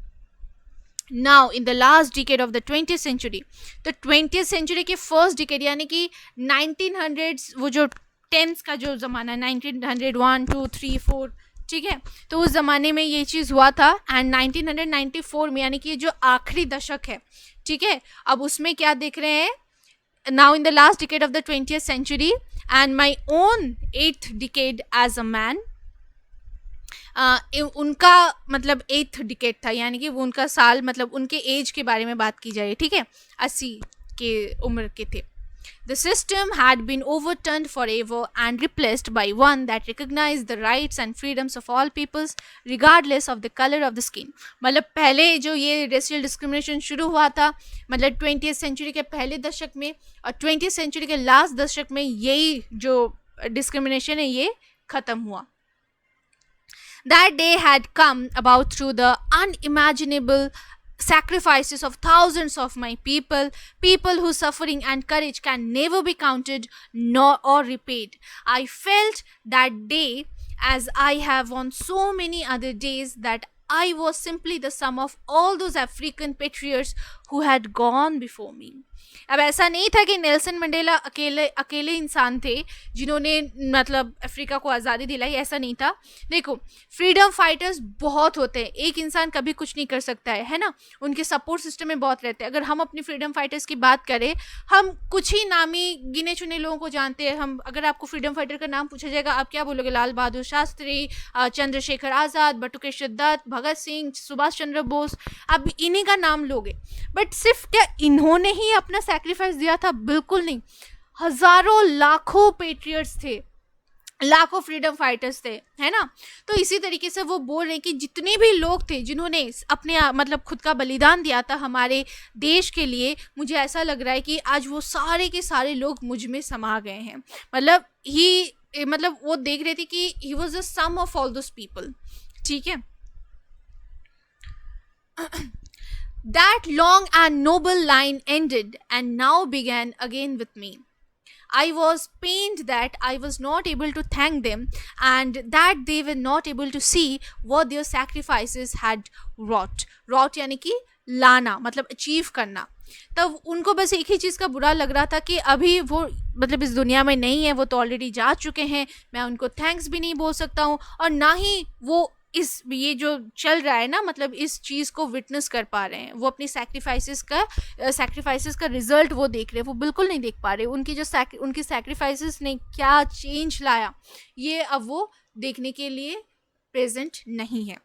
Now in the last decade of the 20th century, तो 20th century के फर्स्ट डिकेड यानी कि 1900s, वो जो टेंस का जो ज़माना 1900 1 2 3 4, ठीक है, तो उस ज़माने में ये चीज़ हुआ था। एंड 1994 में यानी कि ये जो आखिरी दशक है, ठीक है, अब उसमें क्या देख रहे हैं, now in the last decade of the 20th century and my own 8th decade as a man, उनका मतलब 8th डिकेड था, यानी कि वो उनका साल, मतलब उनके एज के बारे में बात की जाए, ठीक है, 80 के उम्र के थे। The system had been overturned forever and replaced by one that recognized the rights and freedoms of all peoples regardless of the color of the skin। मतलब पहले जो ये रेशियल डिस्क्रिमिनेशन शुरू हुआ था, मतलब 20th सेंचुरी के पहले दशक में, और 20th सेंचुरी के लास्ट दशक में यही जो डिस्क्रिमिनेशन है ये ख़त्म हुआ। That day had come about through the unimaginable sacrifices of thousands of my people whose suffering and courage can never be counted nor or repaid. I felt that day, as I have on so many other days, that I was simply the sum of all those African patriots who had gone before me. अब ऐसा नहीं था कि Nelson Mandela अकेले इंसान थे जिन्होंने मतलब अफ्रीका को आज़ादी दिलाई, ऐसा नहीं था। देखो, फ्रीडम फाइटर्स बहुत होते हैं, एक इंसान कभी कुछ नहीं कर सकता है ना, उनके सपोर्ट सिस्टम में बहुत रहते हैं। अगर हम अपनी फ्रीडम फाइटर्स की बात करें, हम कुछ ही नामी गिने चुने लोगों को जानते हैं। हम अगर आपको फ्रीडम फाइटर का नाम पूछा जाएगा, आप क्या बोलोगे? लाल बहादुर शास्त्री, चंद्रशेखर आज़ाद, बटुकेश्वर दत्त, भगत सिंह, सुभाष चंद्र बोस, आप इन्हीं का नाम लोगे। बट सिर्फ क्या इन्होंने ही अपना सैक्रिफाइस दिया था? बिल्कुल नहीं, हजारों लाखों पेट्रियट्स थे, लाखों फ्रीडम फाइटर्स थे, है ना। तो इसी तरीके से वो बोल रहे हैं कि जितने भी लोग थे जिन्होंने अपने मतलब खुद का बलिदान दिया था हमारे देश के लिए, मुझे ऐसा लग रहा है कि आज वो सारे के सारे लोग मुझ में समा गए हैं। मतलब वो देख रहे थे कि he was the sum of all those people, ठीक है। That long and noble line ended and now began again with me. I was pained that I was not able to thank them and that they were not able to see what their sacrifices had wrought. Wrought यानी कि लाना, मतलब achieve करना। तब उनको बस एक ही चीज़ का बुरा लग रहा था कि अभी वो मतलब इस दुनिया में नहीं है, वो तो ऑलरेडी जा चुके हैं, मैं उनको थैंक्स भी नहीं बोल सकता हूँ, और ना ही वो ये जो चल रहा है ना, मतलब इस चीज़ को विटनेस कर पा रहे हैं। वो अपनी सैक्रिफाइसेस का रिजल्ट वो देख रहे हैं, वो बिल्कुल नहीं देख पा रहे। उनकी सैक्रिफाइसेस ने क्या चेंज लाया, ये अब वो देखने के लिए प्रेजेंट नहीं है।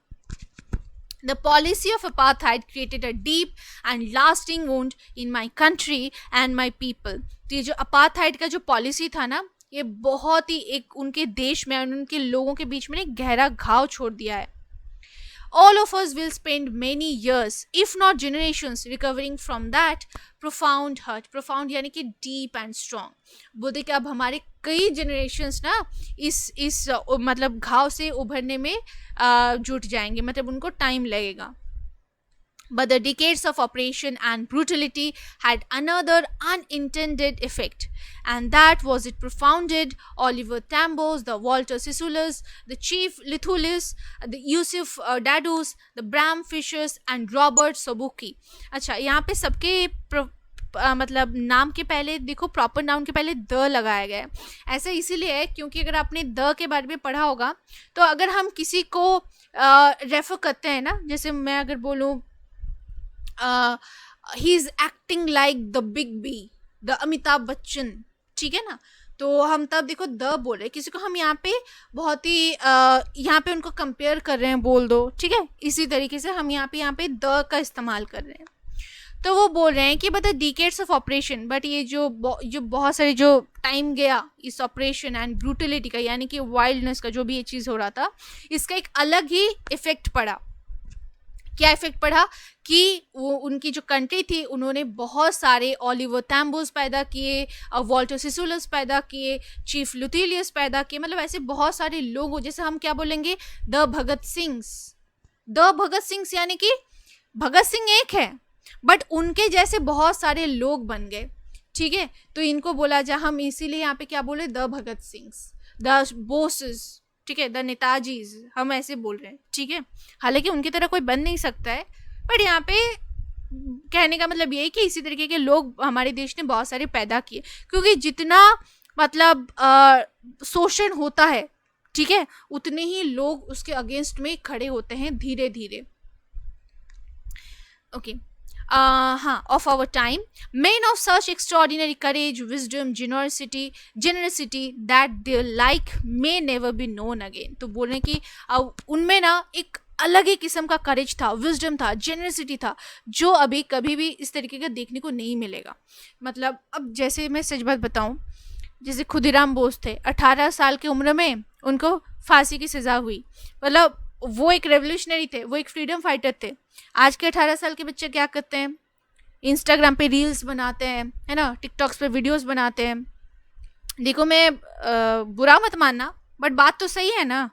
The policy of apartheid created a deep and lasting wound in my country and my people. तो ये जो अपार्थाइड का जो पॉलिसी था ना, ये बहुत ही एक उनके देश में और उनके लोगों के बीच में एक गहरा घाव छोड़ दिया है. All of us will spend many years, if not generations, recovering from that profound hurt. Profound यानी कि deep and strong. बोलते कि अब हमारे कई generations ना इस मतलब घाव से उभरने में जुट जाएंगे, मतलब उनको टाइम लगेगा. But the decades of oppression and brutality had another unintended effect, and that was it profounded Oliver Tambo's, the Walter Sisulu's, the Chief Lithulis, the Yusuf Dadus, the Bram Fishers, and Robert Sobuki. अच्छा, यहाँ पे सबके मतलब नाम के पहले देखो, proper noun के पहले द लगाया गया है. ऐसा इसीलिए है क्योंकि अगर आपने द के बारे में पढ़ा होगा तो अगर हम किसी को रेफर करते हैं ना, जैसे मैं अगर बोलूँ he is acting like the big B, the Amitabh Bachchan, ठीक है ना, तो हम तब देखो द बोल रहे किसी को, हम यहाँ पे बहुत ही यहाँ पे उनको कंपेयर कर रहे हैं, बोल दो, ठीक है. इसी तरीके से हम यहाँ पे द का इस्तेमाल कर रहे हैं. तो वो बोल रहे हैं कि but decades of operation, but ये जो बहुत सारे जो टाइम गया इस ऑपरेशन एंड ब्रूटलिटी का, यानी कि वाइल्डनेस का, जो भी ये चीज़ हो रहा था, इसका एक अलग ही इफेक्ट पड़ा. क्या इफेक्ट पड़ा कि वो उनकी जो कंट्री थी, उन्होंने बहुत सारे ऑलिवर टैम्बोस पैदा किए, वॉल्टर सिसुलस पैदा किए, चीफ लुथिलियस पैदा किए, मतलब ऐसे बहुत सारे लोग हो, जैसे हम क्या बोलेंगे, द भगत सिंह यानी कि भगत सिंह एक है बट उनके जैसे बहुत सारे लोग बन गए, ठीक है. तो इनको बोला जाए, हम इसीलिए यहाँ पे क्या बोले, the Bhagat Singh, the bosses, ठीक है, द नेताजीज, हम ऐसे बोल रहे हैं, ठीक है. हालांकि उनकी तरह कोई बन नहीं सकता है, बट यहाँ पे कहने का मतलब ये है कि इसी तरीके के लोग हमारे देश ने बहुत सारे पैदा किए, क्योंकि जितना मतलब शोषण होता है, ठीक है, उतने ही लोग उसके अगेंस्ट में खड़े होते हैं धीरे धीरे. ओके. हाँ, of our time, men of such extraordinary courage, wisdom, generosity that their like may never be known again. तो बोल रहे हैं कि उनमें ना एक अलग ही किस्म का करेज था, विजडम था, जेनरसिटी था, जो अभी कभी भी इस तरीके का देखने को नहीं मिलेगा. मतलब अब जैसे मैं सच बात बताऊं, जैसे खुदीराम बोस थे, 18 साल की उम्र में उनको फांसी की सज़ा हुई. मतलब वो एक रेवोल्यूशनरी थे, वो एक फ्रीडम फाइटर थे. आज के 18 साल के बच्चे क्या करते हैं, इंस्टाग्राम पे रील्स बनाते हैं, है ना, टिकटॉक्स पे वीडियोस बनाते हैं. देखो, मैं बुरा मत मानना, बट बात तो सही है ना.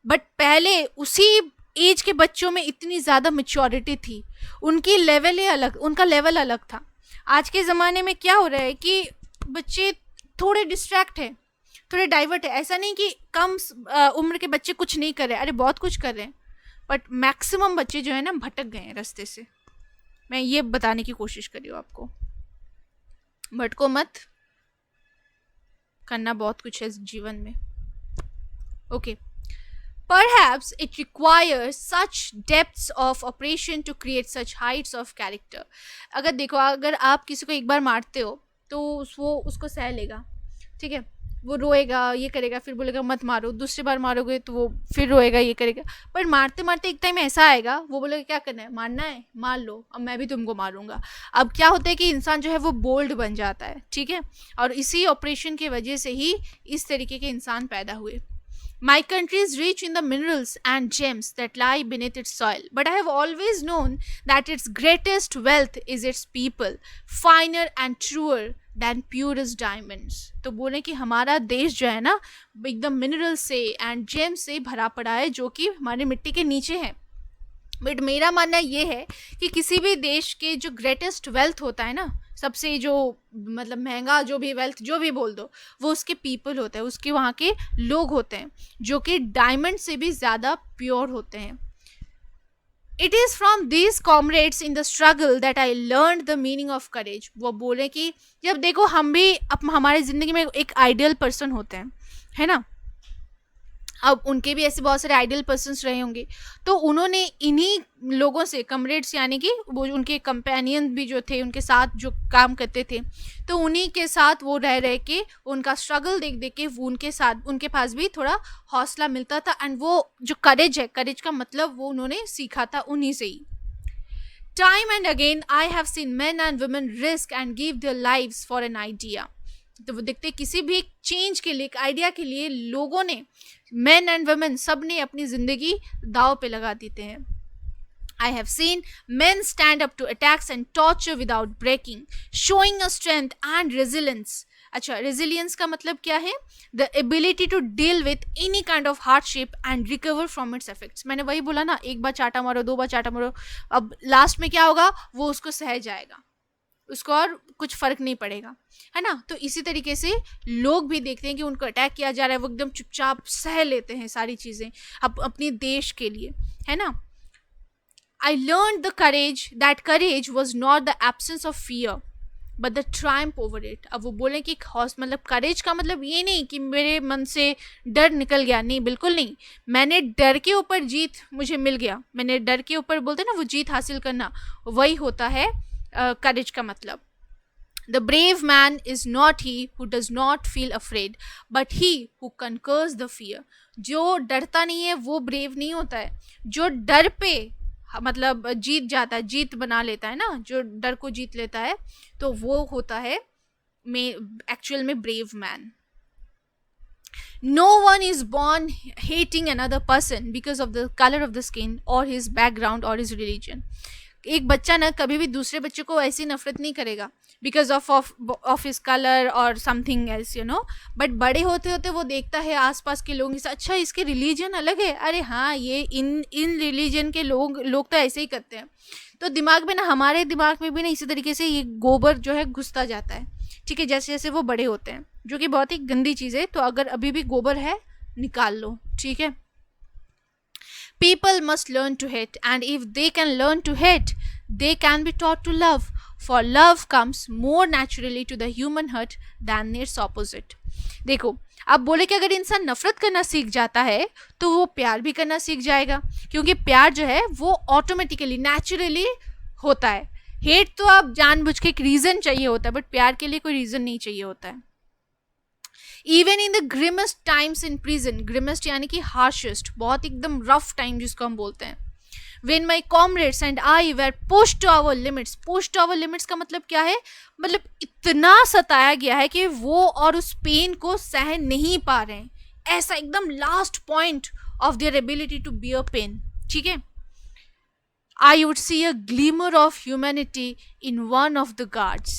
बट पहले उसी एज के बच्चों में इतनी ज़्यादा मैच्योरिटी थी, उनकी लेवल ही अलग, उनका लेवल अलग था. आज के ज़माने में क्या हो रहा है कि बच्चे थोड़े डिस्ट्रैक्ट हैं, थोड़े डाइवर्ट है. ऐसा नहीं कि कम उम्र के बच्चे कुछ नहीं कर रहे, अरे बहुत कुछ कर रहे हैं, बट मैक्सिमम बच्चे जो है ना भटक गए हैं रास्ते से. मैं ये बताने की कोशिश कर रही हूँ आपको, भटको मत, करना बहुत कुछ है जीवन में. Okay. Perhaps it requires such depths of operation to create such heights of character. अगर देखो, अगर आप किसी को एक बार मारते हो तो वो उसको सह लेगा, ठीक है, वो रोएगा, ये करेगा, फिर बोलेगा मत मारो, दूसरी बार मारोगे तो वो फिर रोएगा, ये करेगा. पर मारते मारते एक टाइम ऐसा आएगा, वो बोलेगा क्या करना है, मारना है, मार लो, अब मैं भी तुमको मारूंगा. अब क्या होता है कि इंसान जो है वो बोल्ड बन जाता है, ठीक है, और इसी ऑपरेशन की वजह से ही इस तरीके के इंसान पैदा हुए. My country is rich in the minerals and gems that lie beneath its soil, but I have always known that its greatest wealth is its people, finer and truer than purest diamonds. तो बोले कि हमारा देश जो है ना एकदम mineral से एंड जेम से भरा पड़ा है, जो कि हमारे मिट्टी के नीचे है. बट मेरा मानना ये है कि किसी भी देश के जो ग्रेटेस्ट वेल्थ होता है ना, सबसे जो मतलब महंगा जो भी वेल्थ जो भी बोल दो, वो उसके पीपल होते हैं, उसके वहाँ के लोग होते हैं, जो कि डायमंड से भी ज़्यादा प्योर होते हैं. It is from this comrades in the struggle that I learn the meaning of courage. वो बोले कि जब देखो हम भी हमारी ज़िंदगी में एक आइडियल पर्सन होते हैं, है ना, अब उनके भी ऐसे बहुत सारे आइडियल पर्सन्स रहे होंगे, तो उन्होंने इन्हीं लोगों से, कमरेड्स यानी कि वो उनके कंपेनियन भी जो थे, उनके साथ जो काम करते थे, तो उन्हीं के साथ वो रह के उनका स्ट्रगल देख देख के वो उनके साथ, उनके पास भी थोड़ा हौसला मिलता था, एंड वो जो करेज है, करेज का मतलब वो उन्होंने सीखा था उन्हीं से ही. Time and again, I have seen men and women risk and give their lives for an idea. तो वो देखते किसी भी एक चेंज के लिए, एक आइडिया के लिए लोगों ने, मेन एंड वुमेन, सब ने अपनी जिंदगी दाव पे लगा देते हैं. I have seen men stand up to attacks and torture without breaking, showing a strength and resilience. अच्छा, resilience का मतलब क्या है? The ability to deal with any kind of hardship and recover from its effects. मैंने वही बोला ना, एक बार चाटा मारो, दो बार चाटा मारो, अब लास्ट में क्या होगा, वो उसको सह जाएगा, उसको और कुछ फर्क नहीं पड़ेगा, है ना. तो इसी तरीके से लोग भी देखते हैं कि उनको अटैक किया जा रहा है, वो एकदम चुपचाप सह लेते हैं सारी चीज़ें अपने देश के लिए, है ना. I learned that courage was not the absence of fear, but the triumph over it. अब वो बोले कि मतलब करेज का मतलब ये नहीं कि मेरे मन से डर निकल गया, नहीं, बिल्कुल नहीं. मैंने डर के ऊपर जीत मुझे मिल गया, मैंने डर के ऊपर, बोलते ना वो जीत हासिल करना, वही होता है करेज का मतलब. The brave man is not he who does not feel afraid, but he who conquers the fear. जो डरता नहीं है वो ब्रेव नहीं होता है, जो डर पे मतलब जीत जाता है, जीत बना लेता है ना, जो डर को जीत लेता है, तो वो होता है एक्चुअल में brave man. No one is born hating another person because of the color of the skin or his background or his religion. एक बच्चा ना कभी भी दूसरे बच्चे को ऐसी नफरत नहीं करेगा बिकॉज ऑफ हिज कलर और something else, you know. But बड़े होते होते वो देखता है आसपास के लोगों से, अच्छा इसके रिलीजन अलग है, अरे हाँ ये इन रिलीजन के लोग तो ऐसे ही करते हैं. तो दिमाग में ना, हमारे दिमाग में भी ना इसी तरीके से ये गोबर जो है घुसता जाता है, ठीक है, जैसे जैसे वो बड़े होते हैं, जो कि बहुत ही गंदी चीज़ है. तो अगर अभी भी गोबर है, निकाल लो, ठीक है. People must learn to hate, and if they can learn to hate, they can be taught to love. For love comes more naturally to the human heart than its opposite. देखो, आप बोले कि अगर इंसान नफरत करना सीख जाता है तो वो प्यार भी करना सीख जाएगा, क्योंकि प्यार जो है वो ऑटोमेटिकली, नेचुरली होता है. हेट तो आप जानबूझ के एक रीजन चाहिए होता है, बट प्यार के लिए कोई रीजन नहीं चाहिए होता है. Even in the grimmest times in prison, grimmest यानी कि हार्शेस्ट, बहुत एकदम रफ टाइम जिसको हम बोलते हैं. When my comrades and I were pushed to our limits का मतलब क्या है, मतलब इतना सताया गया है कि वो और उस पेन को सह नहीं पा रहे हैं, ऐसा एकदम last point of their ability to bear pain, ठीक है. I would see a glimmer of humanity in one of the guards,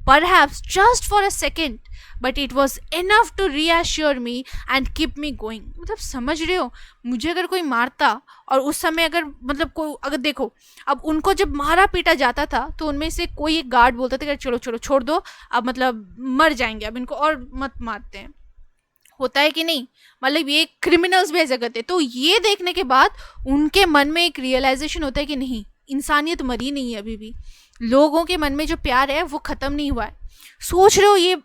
perhaps just for a second, but it was enough to reassure me and keep me going. मतलब समझ रहे हो, मुझे अगर कोई मारता और उस समय अगर मतलब कोई, अगर देखो अब उनको जब मारा पीटा जाता था तो उनमें से कोई एक गार्ड बोलता था कि चलो चलो छोड़ दो, अब मतलब मर जाएंगे, अब इनको और मत मारते हैं. होता है कि नहीं, मतलब ये क्रिमिनल्स भी ऐसा करते. तो ये देखने के बाद उनके मन में एक रियलाइजेशन होता है कि नहीं, इंसानियत मरी नहीं है अभी भी, लोगों के मन में जो प्यार है वो ख़त्म नहीं हुआ है. सोच रहे हो ये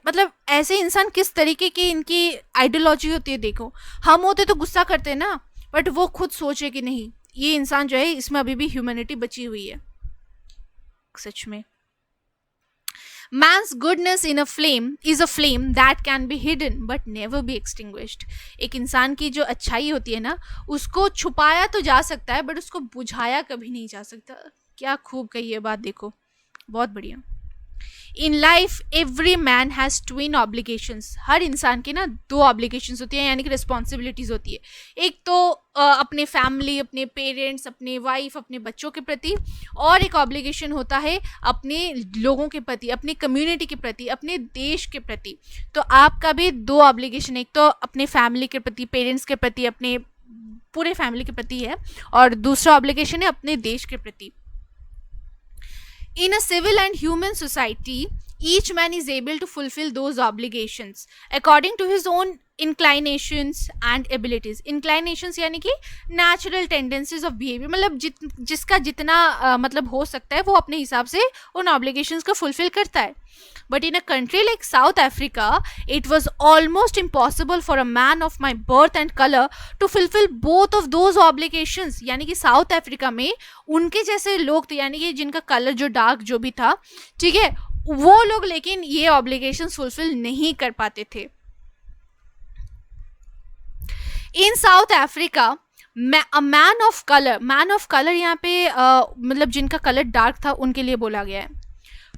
मतलब ऐसे इंसान किस तरीके की इनकी आइडियोलॉजी होती है. देखो, हम होते तो गुस्सा करते हैं ना, बट वो खुद सोचे कि नहीं, ये इंसान जो है इसमें अभी भी ह्यूमैनिटी बची हुई है. सच में man's goodness in a flame is a flame that can be hidden but never be extinguished. एक इंसान की जो अच्छाई होती है ना, उसको छुपाया तो जा सकता है बट उसको बुझाया कभी नहीं जा सकता. क्या खूब कही है बात, देखो, बहुत बढ़िया. In life every man has twin obligations. हर इंसान की ना दो ऑब्लिगेशंस होती हैं, यानी कि रिस्पॉन्सिबिलिटीज़ होती है. एक तो अपने फैमिली, अपने पेरेंट्स, अपने वाइफ, अपने बच्चों के प्रति, और एक ऑब्लिगेशन होता है अपने लोगों के प्रति, अपनी कम्युनिटी के प्रति, अपने देश के प्रति. तो आपका भी दो ऑब्लिगेशन, एक तो अपने फैमिली के प्रति, पेरेंट्स के प्रति, अपने पूरे फैमिली के प्रति है, और दूसरा ऑब्लिगेशन है अपने देश के प्रति. In a civil and human society, each man is able to fulfill those obligations according to his own inclinations and abilities. inclinations यानी कि natural tendencies of behavior, मतलब जिसका जितना मतलब हो सकता है वो अपने हिसाब से उन obligations को fulfill करता है. But in a country like South Africa, it was almost impossible for a man of my birth and color to fulfill both of those obligations. यानी कि साउथ अफ्रीका में उनके जैसे लोग थे, यानी कि जिनका कलर जो डार्क जो भी था, ठीक है, वो लोग लेकिन ये ऑब्लिगेशंस फुलफिल नहीं कर पाते थे. In South Africa man of colour यहाँ पे मतलब जिनका कलर डार्क था उनके लिए बोला गया है.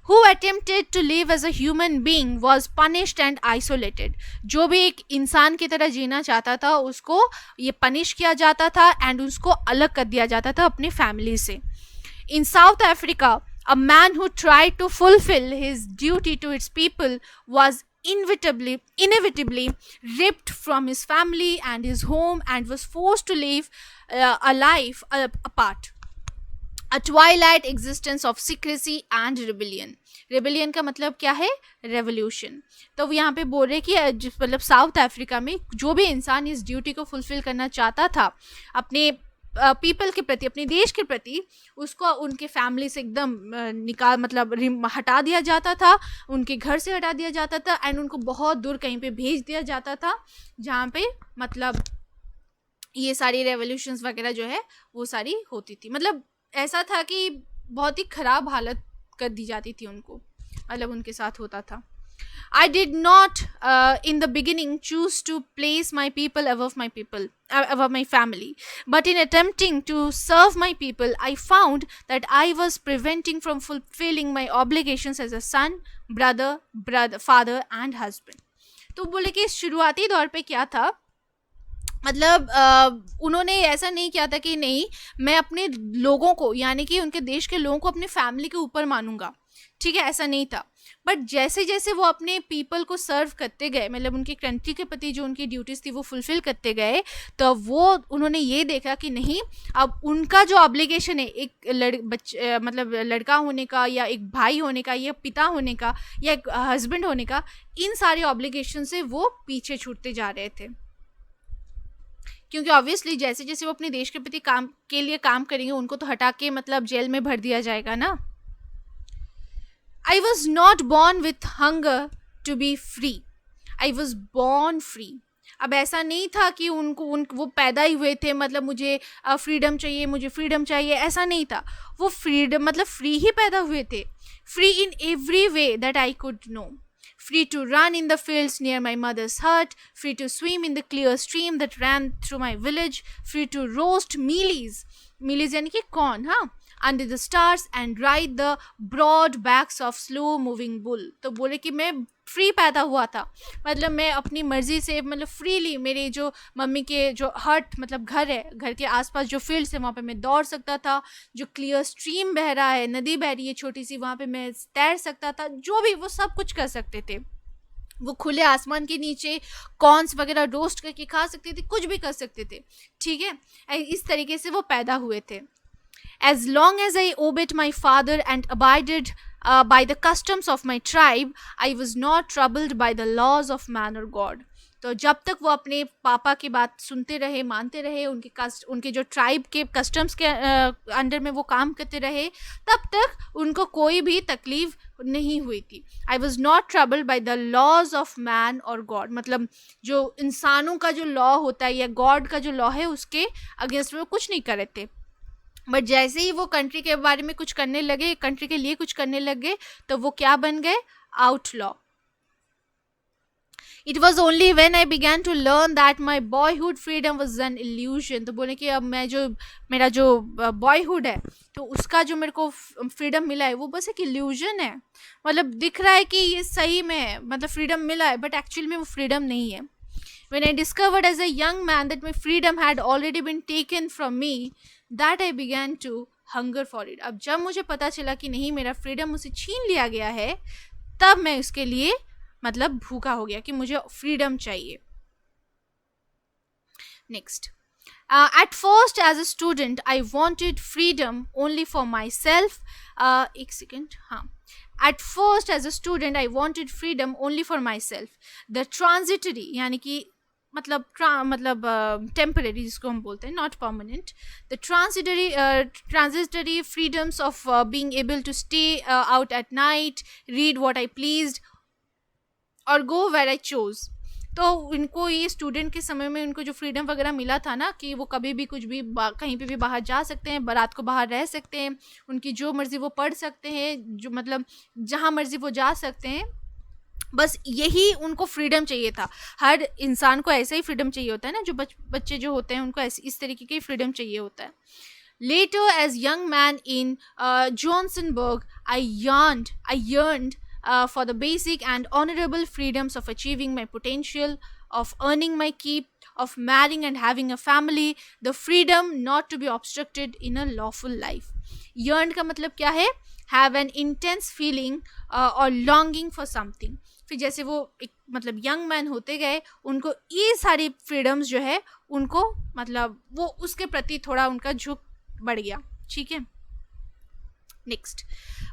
Who attempted to live as a human being was punished and isolated. जो भी एक इंसान की तरह जीना चाहता था उसको ये पनिश किया जाता था एंड उसको अलग कर दिया जाता था अपनी फैमिली से. In South Africa, a man who tried to fulfill his duty to its people was inevitably ripped from his family and his home and was forced to live a life apart. A twilight existence of secrecy and rebellion. rebellion का मतलब क्या है? revolution. तो वो यहाँ पे बोल रहे कि मतलब साउथ अफ्रीका में जो भी इंसान इस ड्यूटी को फुलफिल करना चाहता था अपने पीपल के प्रति, अपने देश के प्रति, उसको उनके फैमिली से एकदम मतलब हटा दिया जाता था, उनके घर से हटा दिया जाता था एंड उनको बहुत दूर कहीं पे भेज दिया जाता था जहाँ पे मतलब ये सारी रेवोल्यूशंस वगैरह जो है वो सारी होती थी. मतलब ऐसा था कि बहुत ही ख़राब हालत कर दी जाती थी उनको, मतलब उनके साथ होता था. I did not in the beginning choose to place my people above my family, but in attempting to serve my people I found that I was preventing from fulfilling my obligations as a son, brother, father and husband. तो बोले कि शुरुआती दौर पे क्या था, मतलब उन्होंने ऐसा नहीं किया था कि नहीं मैं अपने लोगों को यानी कि उनके देश के लोगों को अपने फैमिली के ऊपर मानूंगा, ठीक है, ऐसा नहीं था. बट जैसे जैसे वो अपने पीपल को सर्व करते गए, मतलब उनकी कंट्री के प्रति जो उनकी ड्यूटीज़ थी वो फुलफिल करते गए, तो वो उन्होंने ये देखा कि नहीं अब उनका जो ऑब्लिगेशन है एक मतलब लड़का होने का या एक भाई होने का या पिता होने का या एक हस्बैंड होने का, इन सारे ऑब्लिगेशन से वो पीछे छूटते जा रहे थे. क्योंकि ऑब्वियसली जैसे जैसे वो अपने देश के प्रति काम के लिए काम करेंगे उनको तो हटा के मतलब जेल में भर दिया जाएगा ना. I was not born with hunger to be free. I was born free. अब ऐसा नहीं था कि वो पैदा ही हुए थे मतलब मुझे फ्रीडम चाहिए, ऐसा नहीं था. वो फ्रीडम मतलब फ्री ही पैदा हुए थे. Free in every way that I could know. Free to run in the fields near my mother's hut, free to swim in the clear stream that ran through my village, free to roast mealies यानी कि corn, हाँ, under the stars and ride the broad backs of slow moving bull. तो बोले कि मैं free पैदा हुआ था, मतलब मैं अपनी मर्जी से मतलब फ्रीली मेरे जो मम्मी के जो हट मतलब घर है, घर के आसपास जो फील्ड्स है वहाँ पे मैं दौड़ सकता था, जो क्लियर स्ट्रीम बह रहा है, नदी बह रही है छोटी सी, वहाँ पे मैं तैर सकता था, जो भी वो सब कुछ कर सकते थे. वो खुले आसमान के नीचे कॉर्न्स वगैरह रोस्ट करके खा सकते थे, कुछ भी कर सकते थे, ठीक है. इस तरीके से वो पैदा हुए थे. As long as I obeyed my father and abided by the customs of my tribe, I was not troubled by the laws of man or God. तो जब तक वो अपने पापा की बात सुनते रहे, मानते रहे, उनके जो ट्राइब के कस्टम्स के अंडर में वो काम करते रहे, तब तक उनको कोई भी तकलीफ नहीं हुई थी. I was not troubled by the laws of man or God, मतलब जो इंसानों का जो लॉ होता है या गॉड का जो लॉ है उसके अगेंस्ट में कुछ नहीं कर रहे थे. बट जैसे ही वो कंट्री के बारे में कुछ करने लगे, कंट्री के लिए कुछ करने लगे, तो वो क्या बन गए? Outlaw. It was only when I began to learn that my boyhood freedom was an illusion. तो बोले कि अब मेरा जो बॉयहुड है तो उसका जो मेरे को फ्रीडम मिला है वो बस एक इल्यूजन है. मतलब दिख रहा है कि ये सही में है, मतलब फ्रीडम मिला है, बट एक्चुअली में वो फ्रीडम नहीं है. When I discovered as a young man that my freedom had already been taken from me, that I began to hunger for it. अब जब मुझे पता चला कि नहीं मेरा फ्रीडम मुझसे छीन लिया गया है, तब मैं उसके लिए मतलब भूखा हो गया कि मुझे फ्रीडम चाहिए. Next. At first as a student I wanted freedom only for myself. एक सेकेंड, हाँ. At first, as a student, I wanted freedom only for myself. The transitory, यानी कि मतलब टेम्पररी जिसको हम बोलते हैं, not permanent, the transitory freedoms of being able to stay out at night, read what I pleased और go where I chose. तो इनको ये स्टूडेंट के समय में उनको जो फ्रीडम वगैरह मिला था ना, कि वो कभी भी कुछ भी कहीं पे भी बाहर जा सकते हैं, रात को बाहर रह सकते हैं, उनकी जो मर्ज़ी वो पढ़ सकते हैं, जो मतलब जहाँ मर्ज़ी वो जा सकते हैं, बस यही उनको फ्रीडम चाहिए था. हर इंसान को ऐसा ही फ्रीडम चाहिए होता है ना, जो बच्चे जो होते हैं उनको ऐसे इस तरीके की फ्रीडम चाहिए होता है. Later, as young man in Johnsonburg, I yearned for the basic and honorable freedoms of achieving my potential, of earning my keep, of marrying and having a family, the freedom not to be obstructed in a lawful life. Yearned का मतलब क्या है? Have an intense feeling or longing for something. फिर जैसे वो एक मतलब young man होते गए, उनको ये सारी फ्रीडम्स जो है उनको मतलब वो उसके प्रति थोड़ा उनका झुक बढ़ गया. ठीक है, next.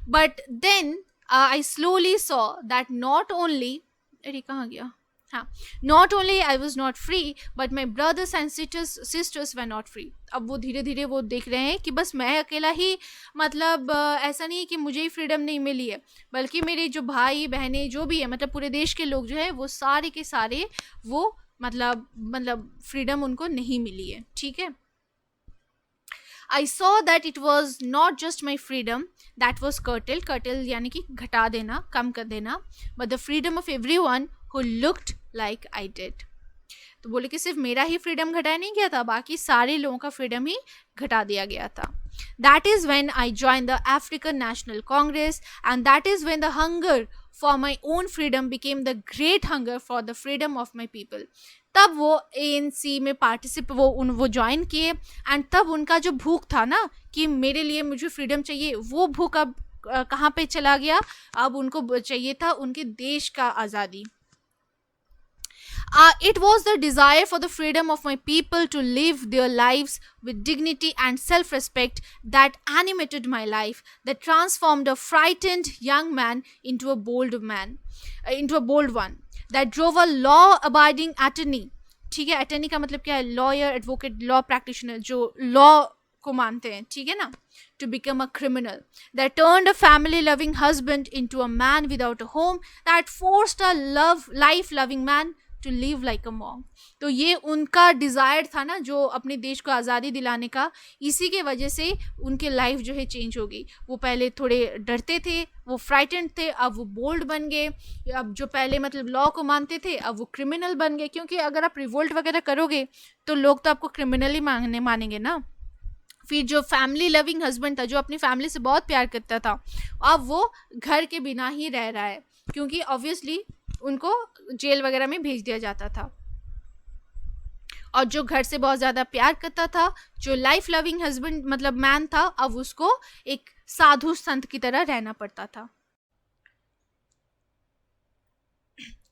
But then I slowly saw that not only, अरे कहाँ गया, हाँ, not only I was not free, but my brothers and sisters were not free. अब वो धीरे धीरे वो देख रहे हैं कि बस मैं अकेला ही मतलब ऐसा नहीं है कि मुझे ही फ्रीडम नहीं मिली है, बल्कि मेरे जो भाई बहनें जो भी है, मतलब पूरे देश के लोग जो है वो सारे के सारे वो मतलब फ्रीडम उनको नहीं मिली है. ठीक है. I saw that it was not just my freedom that was curtailed यानी कि घटा देना, कम कर देना, but the freedom of everyone who looked like I did. तो बोले कि सिर्फ मेरा ही फ्रीडम घटाया नहीं गया था, बाकी सारे लोगों का फ्रीडम ही घटा दिया गया था. That is when I joined the African National Congress, and that is when the hunger for my own freedom became the great hunger for the freedom of my people. तब वो ANC में वो join किए, and तब उनका जो भूख था ना कि मेरे लिए मुझे फ्रीडम चाहिए, वो भूख अब कहाँ पे चला गया? अब उनको चाहिए था उनके देश का आज़ादी. It was the desire for the freedom of my people to live their lives with dignity and self-respect that animated my life, that transformed a frightened young man into a bold one, that drove a law-abiding attorney. ठीक है, attorney का मतलब क्या है? Lawyer, advocate, law practitioner, जो law को मानते हैं, ठीक है ना, to become a criminal, that turned a family-loving husband into a man without a home, that forced a life-loving man to live like a monk. तो ये उनका डिज़ायर था ना, जो अपने देश को आज़ादी दिलाने का, इसी के वजह से उनके लाइफ जो है चेंज हो गई. वो पहले थोड़े डरते थे, वो फ्राइटेंड थे, अब वो बोल्ड बन गए. अब जो पहले मतलब लॉ को मानते थे, अब वो क्रिमिनल बन गए, क्योंकि अगर आप रिवोल्ट वगैरह करोगे तो लोग तो आपको क्रिमिनल ही मानेंगे ना. फिर जो फैमिली लविंग हस्बैंड था, जो अपनी फैमिली से बहुत प्यार करता था, अब वो घर के बिना ही रह रहा है, क्योंकि ऑब्वियसली उनको जेल वगैरह में भेज दिया जाता था. और जो घर से बहुत ज़्यादा प्यार करता था, जो लाइफ लविंग हस्बैंड मतलब मैन था, अब उसको एक साधु संत की तरह रहना पड़ता था.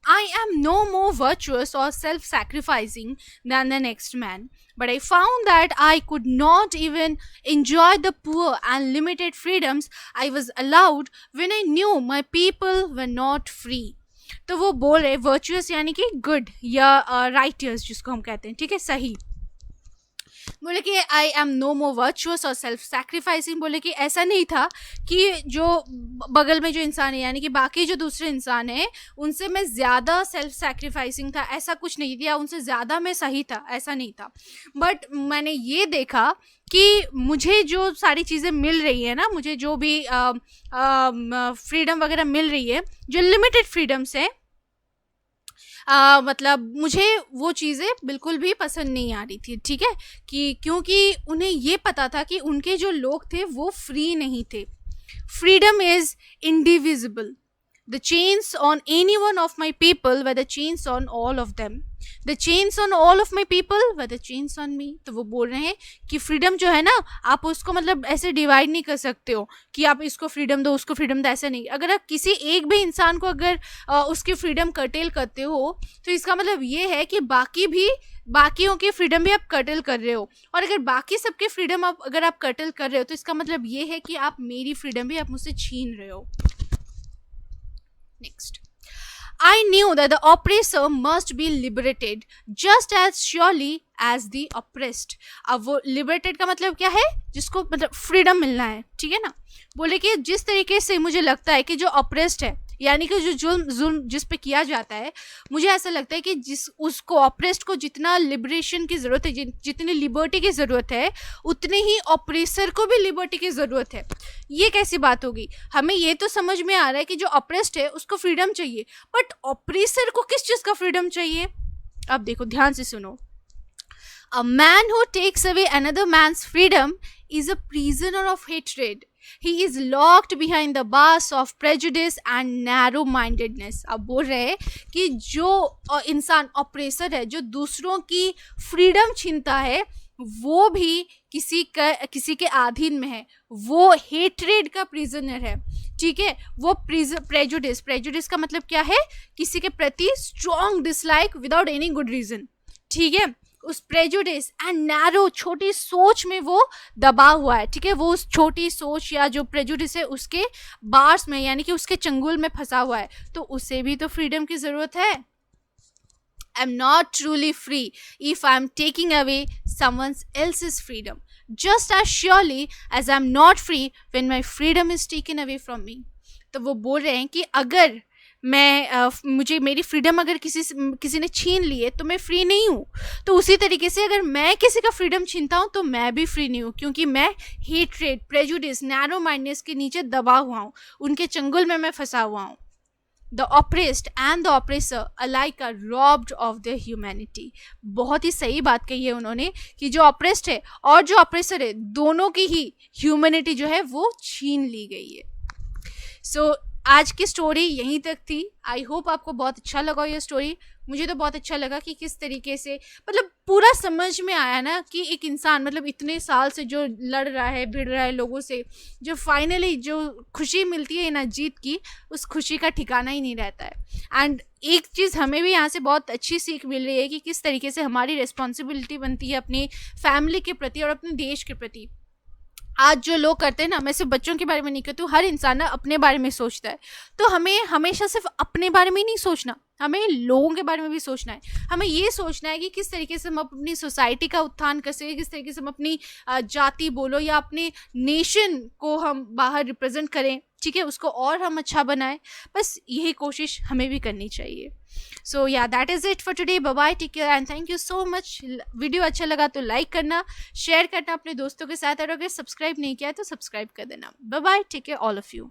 I am no more virtuous or self-sacrificing than the next man, but I found that I could not even enjoy the poor and limited freedoms I was allowed when I knew my people were not free. तो वो बोल रहे virtuous यानी कि good या righteous जिसको हम कहते हैं, ठीक है, सही. बोले कि I am no more virtuous or self sacrificing. बोले कि ऐसा नहीं था कि जो बगल में जो इंसान है यानी कि बाकी जो दूसरे इंसान हैं उनसे मैं ज़्यादा सेल्फ सैक्रिफाइसिंग था, ऐसा कुछ नहीं था, उनसे ज़्यादा मैं सही था, ऐसा नहीं था. बट मैंने ये देखा कि मुझे जो सारी चीज़ें मिल रही है ना, मुझे जो भी फ्रीडम वगैरह मिल रही है, जो लिमिटेड फ्रीडम्स है, मतलब मुझे वो चीज़ें बिल्कुल भी पसंद नहीं आ रही थी. ठीक है, कि क्योंकि उन्हें ये पता था कि उनके जो लोग थे वो फ्री नहीं थे. Freedom is indivisible. The chains on any one of my people were the chains on all of them. The chains on all of my people were the chains on me. तो वो बोल रहे हैं कि freedom जो है ना, आप उसको मतलब ऐसे डिवाइड नहीं कर सकते हो कि आप इसको फ्रीडम दो उसको फ्रीडम दो, ऐसा नहीं. अगर आप किसी एक भी इंसान को अगर उसकी फ्रीडम कर्टेल करते हो तो इसका मतलब ये है कि बाकियों की फ्रीडम भी आप कर्टेल कर रहे हो. और अगर बाकी सबके फ्रीडम अगर आप कर्टेल कर रहे हो तो इसका मतलब ये है कि आप मेरी फ्रीडम भी आप मुझसे छीन रहे हो. Next, I knew that the oppressor must be liberated just as surely as the oppressed. अब वो liberated का मतलब क्या है, जिसको मतलब फ्रीडम मिलना है, ठीक है ना. बोले कि जिस तरीके से मुझे लगता है कि जो ऑप्रेस्ड है, यानी कि जो जुल्म जिस पे किया जाता है, मुझे ऐसा लगता है कि जिस उसको ऑप्रेस्ड को जितना लिबरेशन की ज़रूरत है, जितनी लिबर्टी की ज़रूरत है, उतनी ही ऑप्रेसर को भी लिबर्टी की ज़रूरत है. ये कैसी बात होगी. हमें ये तो समझ में आ रहा है कि जो ऑप्रेस्ड है उसको फ्रीडम चाहिए, बट ऑप्रेसर को किस चीज़ का फ्रीडम चाहिए. अब देखो, ध्यान से सुनो. A man who takes away another man's freedom is a prisoner of hatred. He is locked behind the bars of prejudice and narrow-mindedness. अब बोल रहे हैं कि जो इंसान ऑप्रेसर है, जो दूसरों की फ्रीडम छीनता है, वो भी किसी के अधीन में है. वो हेट्रेड का प्रिजनर है, ठीक है. वो प्रेजुडिस का मतलब क्या है, किसी के प्रति strong dislike without any good reason, ठीक है. उस प्रेजुडिस एंड नैरो, छोटी सोच में वो दबा हुआ है, ठीक है. वो उस छोटी सोच या जो प्रेजुडिस है उसके बार्स में, यानी कि उसके चंगुल में फंसा हुआ है. तो उसे भी तो फ्रीडम की जरूरत है. I am not truly free if I am taking away someone else's freedom, just as surely as I am not free when my freedom is taken away from me. तो वो बोल रहे हैं कि अगर मुझे मेरी फ्रीडम अगर किसी ने छीन ली है तो मैं फ्री नहीं हूँ. तो उसी तरीके से अगर मैं किसी का फ्रीडम छीनता हूँ तो मैं भी फ्री नहीं हूँ, क्योंकि मैं हेट्रेड, प्रेजुडिस, नैरो माइंडनेस के नीचे दबा हुआ हूँ, उनके चंगुल में मैं फंसा हुआ हूँ. The oppressed and the oppressor alike are robbed of their humanity. बहुत ही सही बात कही है उन्होंने कि जो ऑप्रेस्ड है और जो ऑप्रेसर है, दोनों की ही ह्यूमैनिटी जो है वो छीन ली गई है. सो आज की स्टोरी यहीं तक थी. आई होप आपको बहुत अच्छा लगा ये स्टोरी. मुझे तो बहुत अच्छा लगा कि किस तरीके से मतलब पूरा समझ में आया ना कि एक इंसान मतलब इतने साल से जो लड़ रहा है, भिड़ रहा है लोगों से, जो फाइनली जो खुशी मिलती है ना जीत की, उस खुशी का ठिकाना ही नहीं रहता है. एंड एक चीज़ हमें भी यहाँ से बहुत अच्छी सीख मिल रही है कि किस तरीके से हमारी रिस्पॉन्सिबिलिटी बनती है अपनी फैमिली के प्रति और अपने देश के प्रति. आज जो लोग करते हैं ना, मैं सिर्फ बच्चों के बारे में नहीं कहती हूँ, हर इंसान ना अपने बारे में सोचता है. तो हमें हमेशा सिर्फ अपने बारे में नहीं सोचना, हमें लोगों के बारे में भी सोचना है. हमें ये सोचना है कि किस तरीके से हम अपनी सोसाइटी का उत्थान कर सकें, किस तरीके से हम अपनी जाति बोलो या अपने नेशन को हम बाहर रिप्रेजेंट करें, ठीक है, उसको और हम अच्छा बनाएं. बस यही कोशिश हमें भी करनी चाहिए. So yeah that is it for today. Bye bye, take care and thank you so much. Video अच्छा लगा तो लाइक करना, शेयर करना अपने दोस्तों के साथ, और अगर सब्सक्राइब नहीं किया तो सब्सक्राइब कर देना. Bye bye, take care all of you.